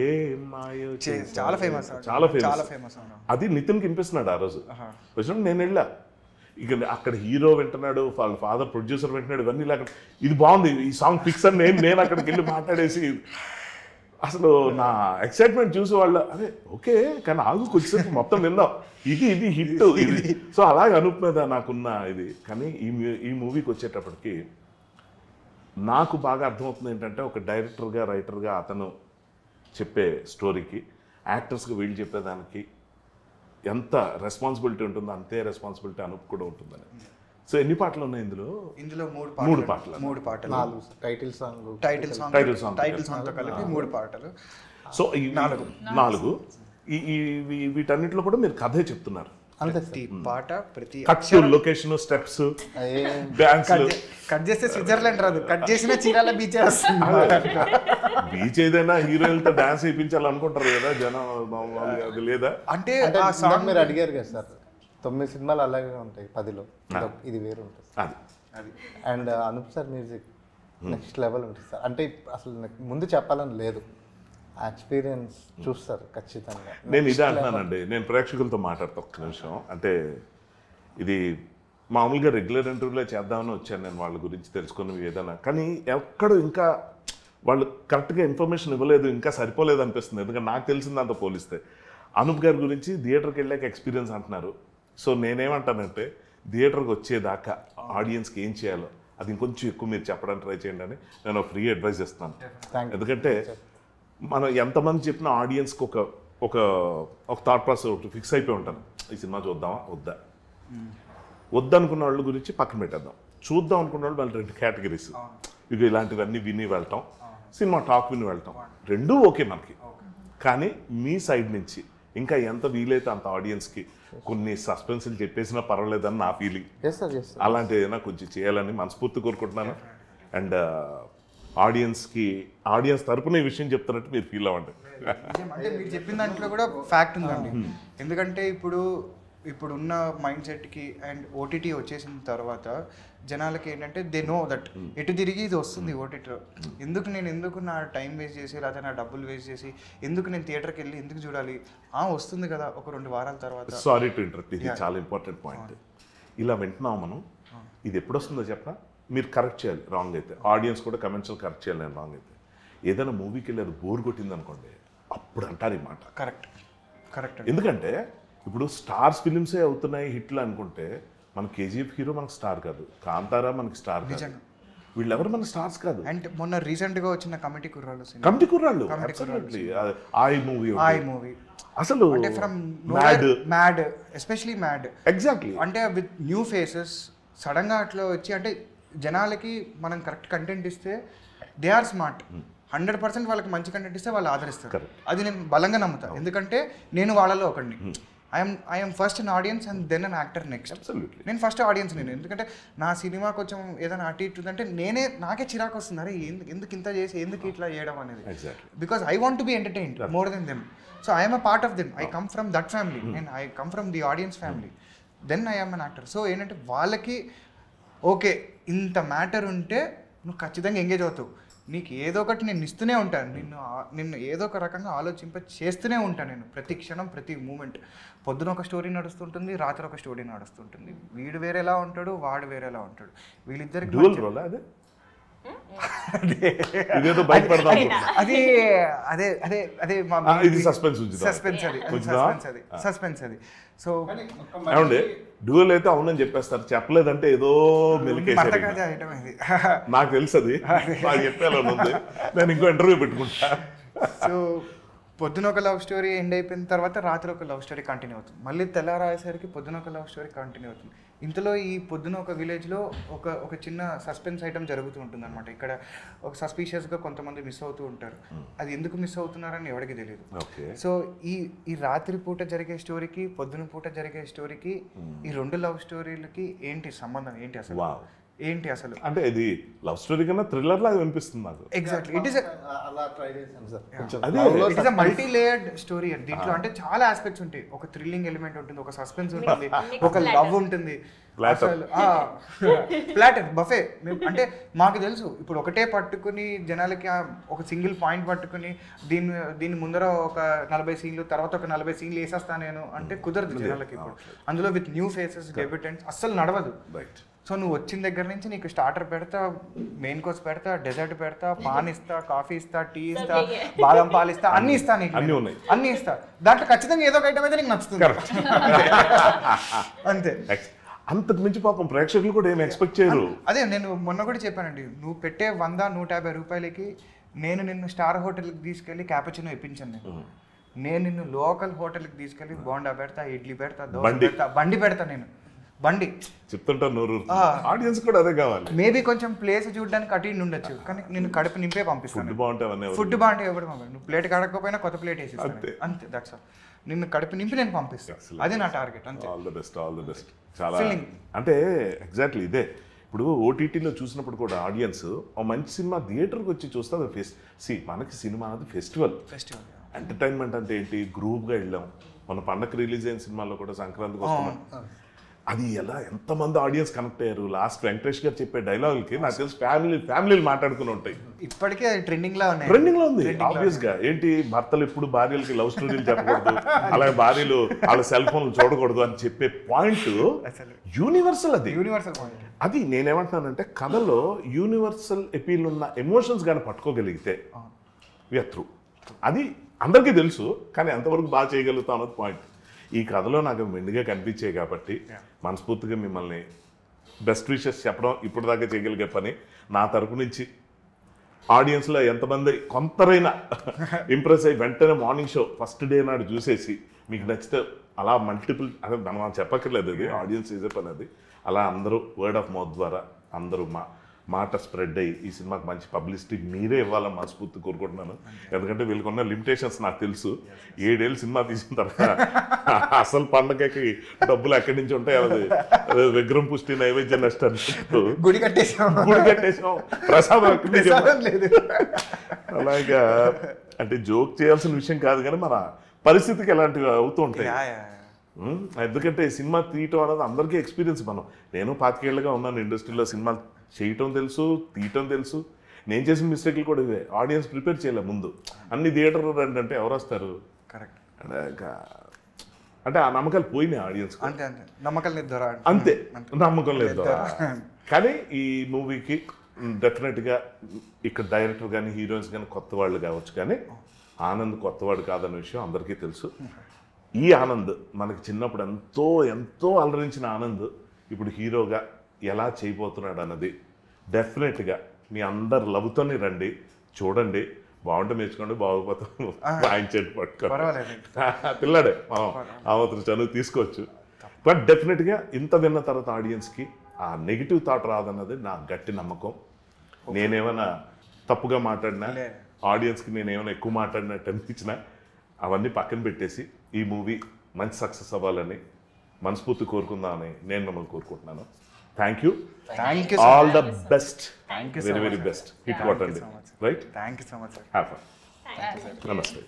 ఏ మాయో చాలా ఫేమస్ చాలా చాలా ఫేమస్. ఫేమస్ అది నితిన్కి వినిపిస్తున్నాడు ఆ రోజు. వచ్చినప్పుడు నేను వెళ్ళా, ఇక అక్కడ హీరో వింటున్నాడు, వాళ్ళ ఫాదర్ ప్రొడ్యూసర్ వింటున్నాడు, ఇవన్నీ ఇలా ఇది బాగుంది, ఈ సాంగ్ ఫిక్స్ అని నేను అక్కడికి వెళ్ళి మాట్లాడేసి అసలు నా ఎక్సైట్మెంట్ చూసి వాళ్ళు అదే ఓకే కానీ ఆగు కొంచెం మొత్తం విందాం, ఇది హిట్ ఇది. సో అలాగే అనూప్ మీద నాకున్న ఇది. కానీ ఈ మూవీకి వచ్చేటప్పటికి నాకు బాగా అర్థమవుతుంది ఏంటంటే, ఒక డైరెక్టర్గా రైటర్గా అతను చెప్పే స్టోరీకి యాక్టర్స్కి వీళ్ళు చెప్పేదానికి ఎంత రెస్పాన్సిబిలిటీ ఉంటుందో అంతే రెస్పాన్సిబిలిటీ అనూప్ కూడా ఉంటుందని. సో ఎన్ని పాటలు ఉన్నాయి ఇందులో? ఇందులో మూడు పాటలు 4 టైటిల్ సాంగ్ తో కలిపి 3 పాటలు. సో ఈ 4 వీటన్నిటిలో కూడా మీరు కథే చెప్తున్నారు. ప్రతి పాట ప్రతి cut location steps dance cut చేస్తే స్విట్జర్లాండ్ రాదు, కట్ చేసిన చీరాల బీచ్ వస్తుంది. బీచ్ ఏదైనా హీరోయిన్తో డాన్స్ వేయించాలనుకుంటారు కదా జనం, అది లేదా? అంటే ఆ సాంగ్ మీరు అడిగారు కదా సార్, 9 సినిమాలు అలాగే ఉంటాయి, 10లో ఇది వేరు ఉంటుంది. అది and Anoop sir music next level ఉంటుంది సార్. అంటే అసలు నాకు ముందు చెప్పాలని లేదు, ఆ ఎక్స్పీరియన్స్ చూస్తారు ఖచ్చితంగా. నేను ఇదే అంటున్నానండి, నేను ప్రేక్షకులతో మాట్లాడతా ఒక్క నిమిషం. అంటే ఇది మామూలుగా రెగ్యులర్ ఇంటర్వ్యూలో చేద్దామని వచ్చాను నేను, వాళ్ళ గురించి తెలుసుకున్నవి ఏదైనా, కానీ ఎక్కడ ఇంకా వాళ్ళు కరెక్ట్గా ఇన్ఫర్మేషన్ ఇవ్వలేదు, ఇంకా సరిపోలేదు అనిపిస్తుంది. ఎందుకంటే నాకు తెలిసిందంతా పోలిస్తే అనూప్ గారి గురించి థియేటర్కి వెళ్ళాక ఎక్స్పీరియన్స్ అంటున్నారు. సో నేనేమంటానంటే థియేటర్కి వచ్చేదాకా ఆడియన్స్కి ఏం చేయాలో అది ఇంకొంచెం ఎక్కువ మీరు చెప్పడానికి ట్రై చేయండి అని నేను ఫ్రీ అడ్వైస్ ఇస్తాను. ఎందుకంటే మనం ఎంతమంది చెప్పిన ఆడియన్స్కి ఒక థాట్ ప్రాసెస్ ఒకటి ఫిక్స్ అయిపోయి ఉంటాను, ఈ సినిమా చూద్దామా వద్దా. వద్దనుకున్న వాళ్ళ గురించి పక్కన పెట్టేద్దాం, చూద్దాం అనుకున్న వాళ్ళు మళ్ళీ 2 కేటగిరీస్. ఇక ఇలాంటివన్నీ విని వెళ్తాం, సినిమా టాక్ విని వెళ్తాం, రెండూ ఓకే మనకి. కానీ మీ సైడ్ నుంచి ఇంకా ఎంత వీలైతే అంత ఆడియన్స్కి కొన్ని సస్పెన్స్లు చెప్పేసినా పర్వాలేదని నా ఫీలింగ్. అలాంటి ఏదైనా కొంచెం చేయాలని మనస్ఫూర్తి కోరుకుంటున్నాను. అండ్ ఆడియన్స్ తరపున ఈ విషయం చెప్తున్నట్టు మీరు ఫీల్ అవ్వండి. అంటే మీరు చెప్పిన దాంట్లో కూడా ఫ్యాక్ట్ ఉందండి. ఎందుకంటే ఇప్పుడున్న మైండ్ సెట్కి అండ్ ఓటీటీ వచ్చేసిన తర్వాత జనాలకి ఏంటంటే దే నో దట్ ఎటు తిరిగి ఇది వస్తుంది ఓటీటీలో. ఎందుకు నా టైం వేస్ట్ చేసి లేకపోతే నా డబ్బులు వేస్ట్ చేసి ఎందుకు నేను థియేటర్కి వెళ్ళి ఎందుకు చూడాలి, వస్తుంది కదా ఒక 2 వారాల తర్వాత. సారీ టు ఇంటరప్ట్, ఇది చాలా ఇంపార్టెంట్ పాయింట్. ఇలా వింటున్నాం మనం, ఇది ఎప్పుడు వస్తుందో చెప్పనా, మీరు కరెక్ట్ చేయాలి రాంగ్ అయితే, ఆడియన్స్ కూడా కమెంట్స్లో కరెక్ట్ చేయాలి నేను రాంగ్ అయితే. ఏదైనా మూవీకి వెళ్ళి అది బోర్ కొట్టింది అనుకోండి, అప్పుడు అంటారు ఈ మాట. కరెక్ట్. ఎందుకంటే ఇప్పుడు స్టార్స్ ఫిలిమ్సే అవుతున్నాయి హిట్లు అనుకుంటే, మన కేజీఎఫ్ హీరో మనకు స్టార్ కాదు, కాంతారా మనకి స్టార్ కాదు, వీళ్ళెవరు మన స్టార్స్ కాదు. అండ్ మొన్న రీసెంట్గా వచ్చిన కమిటీ కుర్రాళ్ళు ఐ మూవీ అసలు అంటే from mad especially mad exactly, అంటే విత్ న్యూ ఫేసెస్ సడన్గా అట్లా వచ్చి, అంటే జనాలకి మనం కరెక్ట్ కంటెంట్ ఇస్తే దే ఆర్ స్మార్ట్. 100% వాళ్ళకి మంచి కంటెంట్ ఇస్తే వాళ్ళు ఆదరిస్తారు. అది నేను బలంగా నమ్ముతాను. ఎందుకంటే నేను వాళ్ళలో ఒకడిని. I'm first an audience and then an actor next. నేను ఫస్ట్ ఆడియన్స్ నేను. ఎందుకంటే నా సినిమా కొంచెం ఏదైనా అటు ఇటు అంటే నాకే చిరాకు వస్తుంది, అరే ఎందుకు ఇంత చేసి ఎందుకు ఇట్లా చేయడం అనేది. Because I want to be entertained more than them. So I'm a part of them. I come from that family and I come from the audience family. Then I am an actor. So ఏంటంటే వాళ్ళకి okay ఇంత matter ఉంటే నువ్వు ఖచ్చితంగా engage అవుతావు. నీకు ఏదో ఒకటి నేను ఇస్తూనే ఉంటాను, నిన్ను ఏదో ఒక రకంగా ఆలోచింప చేస్తూనే ఉంటాను నేను ప్రతి క్షణం ప్రతి మూమెంట్. పొద్దున ఒక స్టోరీ నడుస్తుంటుంది, రాత్రి ఒక స్టోరీ నడుస్తుంటుంది. వీడు వేరేలా ఉంటాడు, వాడు వేరేలా ఉంటాడు. వీళ్ళిద్దరికి డ్యూయల్ రోల్ అదే ఇదేదో బయటపడదాం అది అదే అదే అదే ఇది సస్పెన్స్ సస్పెన్స్ అది. సో ఏమండి డ్యూయల్ అయితే అవునని చెప్పేస్తారు, చెప్పలేదంటే ఏదో మెలికేసారు. నాకు తెలుసు అది, నాకు చెప్పేలా ఉంది. నేను ఇంకో ఇంటర్వ్యూ పెట్టుకుంటా. సో పొద్దున ఒక లవ్ స్టోరీ ఎండ్ అయిపోయిన తర్వాత రాత్రి ఒక లవ్ స్టోరీ కంటిన్యూ అవుతుంది. మళ్ళీ తెల్లారాయేసరికి పొద్దున ఒక లవ్ స్టోరీ కంటిన్యూ అవుతుంది. ఇంతలో ఈ పొద్దున ఒక విలేజ్లో ఒక చిన్న సస్పెన్స్ ఐటమ్ జరుగుతూ ఉంటుంది అనమాట. ఇక్కడ ఒక సస్పీషియస్గా కొంతమంది మిస్ అవుతూ ఉంటారు. అది ఎందుకు మిస్ అవుతున్నారని ఎవరికి తెలియదు. సో ఈ రాత్రి పూట జరిగే స్టోరీకి పొద్దున పూట జరిగే స్టోరీకి ఈ రెండు లవ్ స్టోరీలకి ఏంటి సంబంధం, ఏంటి అసలు ఏంటి అసలు? అంటే ఇది లవ్ స్టోరీ కన్నా థ్రిల్లర్ లాగా అనిపిస్తుంది నాకు. ఎగ్జాక్ట్లీ ఇట్ ఇస్ అలా ట్రై చేశాను sir. It is multi layered story. దీంట్లో అంటే చాలా ఆస్పెక్ట్స్ ఉంటాయి. ఒక థ్రిల్లింగ్ ఎలిమెంట్ ఉంటుంది, ఒక సస్పెన్స్ ఉంటుంది, ఒక లవ్ ఉంటుంది. ప్లాటర్ బఫే అంటే మాకు తెలుసు. ఇప్పుడు ఒకటే పట్టుకుని జనాలకి ఒక సింగిల్ పాయింట్ పట్టుకుని దీని ముందర ఒక 40 సీన్లు తర్వాత ఒక 40 సీన్లు వేసేస్తా నేను అంటే కుదరదు జనాలకి. ఇప్పుడు అందులో విత్ న్యూ ఫేసెస్ డెబ్యూటెంట్స్ అస్సలు నడవదు. సో నువ్వు వచ్చిన దగ్గర నుంచి నీకు స్టార్టర్ పెడతా, మెయిన్ కోర్స్ పెడతా, డెజర్ట్ పెడతా, పాన్ ఇస్తా, కాఫీ ఇస్తా, టీ ఇస్తా, బాదం పాలు ఇస్తా, అన్ని ఇస్తా నీకు, అన్ని ఇస్తా. దాంట్లో ఖచ్చితంగా ఏదో ఒక ఐటమ్ అయితే నీకు నచ్చుతుంది అంతే. అంతకు మించి పాపం ప్రేక్షకులు కూడా ఏమి ఎక్స్పెక్ట్ చేయరు. అదే నేను మొన్న కూడా చెప్పానండి, నువ్వు పెట్టే 100-150 రూపాయలకి నేను నిన్ను స్టార్ హోటల్కి తీసుకెళ్ళి క్యాపచినో ఇప్పించాను. నేను నిన్ను లోకల్ హోటల్కి తీసుకెళ్ళి బోండా పెడతా, ఇడ్లీ పెడతా, దోశ పెడతా, బండి పెడతా. నేను బండి చెప్తుంటా నోరు, ఆడియన్స్ కూడా అదే కావాలి. మేబీ కొంచెం ప్లేస్ చూడడానికి అటు ఇటు ఉండొచ్చు, కానీ నేను కడుపు నింపే పంపిస్తాను. ఫుడ్ బాగుంటే ఎవరు పంపాను, నువ్వు ప్లేట్ కడకపోయినా కొత్త ప్లేట్ వేసిస్తాను అంతే. That's all. నిన్ను కడుపు నింపి నేను పంపిస్తాను, అది నా టార్గెట్ అంతే. All the best. చాలా అంటే ఎగ్జాక్ట్లీ ఇదే. ఇప్పుడు ఓటీటీలో చూసినప్పుడు కూడా ఆడియన్స్ ఒక మంచి సినిమా థియేటర్కి వచ్చి చూస్తే అది మనకి సినిమా అది ఫెస్టివల్. ఎంటర్టైన్మెంట్ అంటే ఏంటి, గ్రూప్గా వెళ్ళాం. మన పండగ రిలీజ్ అయిన సినిమాల్లో కూడా సంక్రాంతికి వస్తున్నాం, అది ఎంతమంది ఆడియన్స్ కనెక్ట్ అయ్యారు. లాస్ట్ వెంకటేష్ గారు చెప్పే డైలాగులకి నాకు తెలిసి ఫ్యామిలీలు మాట్లాడుకుని ఉంటాయి. ఇప్పటికే ట్రెండింగ్ లో ఉంది ఆబ్వియస్ గా. ఏంటి, భర్తలు ఎప్పుడు భార్యలకి లవ్ స్టోరీలు చెప్పకూడదు, అలాగే భార్యలు వాళ్ళ సెల్ ఫోన్లు చూడకూడదు అని చెప్పే పాయింట్ యూనివర్సల్. అది యూనివర్సల్ పాయింట్. అది నేనేమంటున్నానంటే కథలో యూనివర్సల్ ఎపీల్ ఉన్న ఎమోషన్స్ కానీ పట్టుకోగలిగితే వీఆర్ త్రూ. అది అందరికీ తెలుసు, కానీ ఎంతవరకు బాగా చేయగలుగుతాం అన్నది పాయింట్. ఈ కథలో నాకు మెండుగా కనిపించాయి కాబట్టి మనస్ఫూర్తిగా మిమ్మల్ని బెస్ట్ విషెస్ చెప్పడం ఇప్పుడు దాకా చేయగలిగే పని. నా తరపు నుంచి ఆడియన్స్లో ఎంతమంది కొంతరైనా ఇంప్రెస్ అయ్యి వెంటనే మార్నింగ్ షో ఫస్ట్ డే నాడు చూసేసి మీకు నచ్చితే అలా మల్టిపుల్ అదే మనం చెప్పక్కర్లేదు, అది ఆడియన్స్ చేసే పని. అది అలా అందరూ వర్డ్ ఆఫ్ మౌత్ ద్వారా అందరూ మాట స్ప్రెడ్ అయ్యి ఈ సినిమాకి మంచి పబ్లిసిటీ మీరే ఇవ్వాలని మనస్ఫూర్తి కోరుకుంటున్నాను. ఎందుకంటే వీళ్ళకున్న లిమిటేషన్స్ నాకు తెలుసు. 7 ఏళ్ళు సినిమా తీసిన తర్వాత అసలు పండగకి డబ్బులు ఎక్కడి నుంచి ఉంటాయి, అది విగ్రహం పుష్టి నైవేద్యం నష్టం, గుడి కట్టేసాం, ప్రసాదం లేదు. అలాగా అంటే జోక్ చేయాల్సిన విషయం కాదు, కానీ మన పరిస్థితికి ఎలాంటివి అవుతూ ఉంటాయి. ఎందుకంటే సినిమా తీయటం అనేది అందరికీ ఎక్స్పీరియన్స్. నేను 25 ఏళ్ళుగా ఉన్నాను ఇండస్ట్రీలో. సినిమా చేయటం తెలుసు, తీయటం తెలుసు. నేను చేసిన మిస్టేక్లు కూడా ఇవే. ఆడియన్స్ ప్రిపేర్ చేయలే ముందు. అన్ని థియేటర్లు రండి అంటే ఎవరు వస్తారు? కరెక్ట్. అంటే ఆ నమ్మకాలు పోయినాయి ఆడియన్స్. అంతే నమ్మకం లేదు. కానీ ఈ మూవీకి డెఫినెట్గా ఇక్కడ డైరెక్టర్ కానీ హీరోయిన్స్ కానీ కొత్త వాళ్ళు కావచ్చు, కానీ ఆనంద్ కొత్తవాడు కాదన్న విషయం అందరికీ తెలుసు. ఈ ఆనంద్ మనకి చిన్నప్పుడు ఎంతో అలరించిన ఆనంద్ ఇప్పుడు హీరోగా ఎలా చేయబోతున్నాడు అన్నది డెఫినెట్గా మీ అందరు లవ్తోని రండి, చూడండి. బాగుంటే మెచ్చుకోండి, బాగోపోతే వాయించండి, పట్టుకోండి. పిల్లాడే మాత్రం చదువు తీసుకోవచ్చు. బట్ డెఫినెట్గా ఇంత విన్న తర్వాత ఆడియన్స్కి ఆ నెగిటివ్ థాట్ రాదన్నది నా గట్టి నమ్మకం. నేనేమైనా తప్పుగా మాట్లాడినా, ఆడియన్స్కి నేనేమైనా ఎక్కువ మాట్లాడినట్టు అనిపించినా అవన్నీ పక్కన పెట్టేసి ఈ మూవీ మంచి సక్సెస్ అవ్వాలని మనస్ఫూర్తి కోరుకుందామని నేను మిమ్మల్ని కోరుకుంటున్నాను. Thank you. All the best. Very best. Hit కొట్టండి. Right. Thank you so much. Have fun. నమస్తే.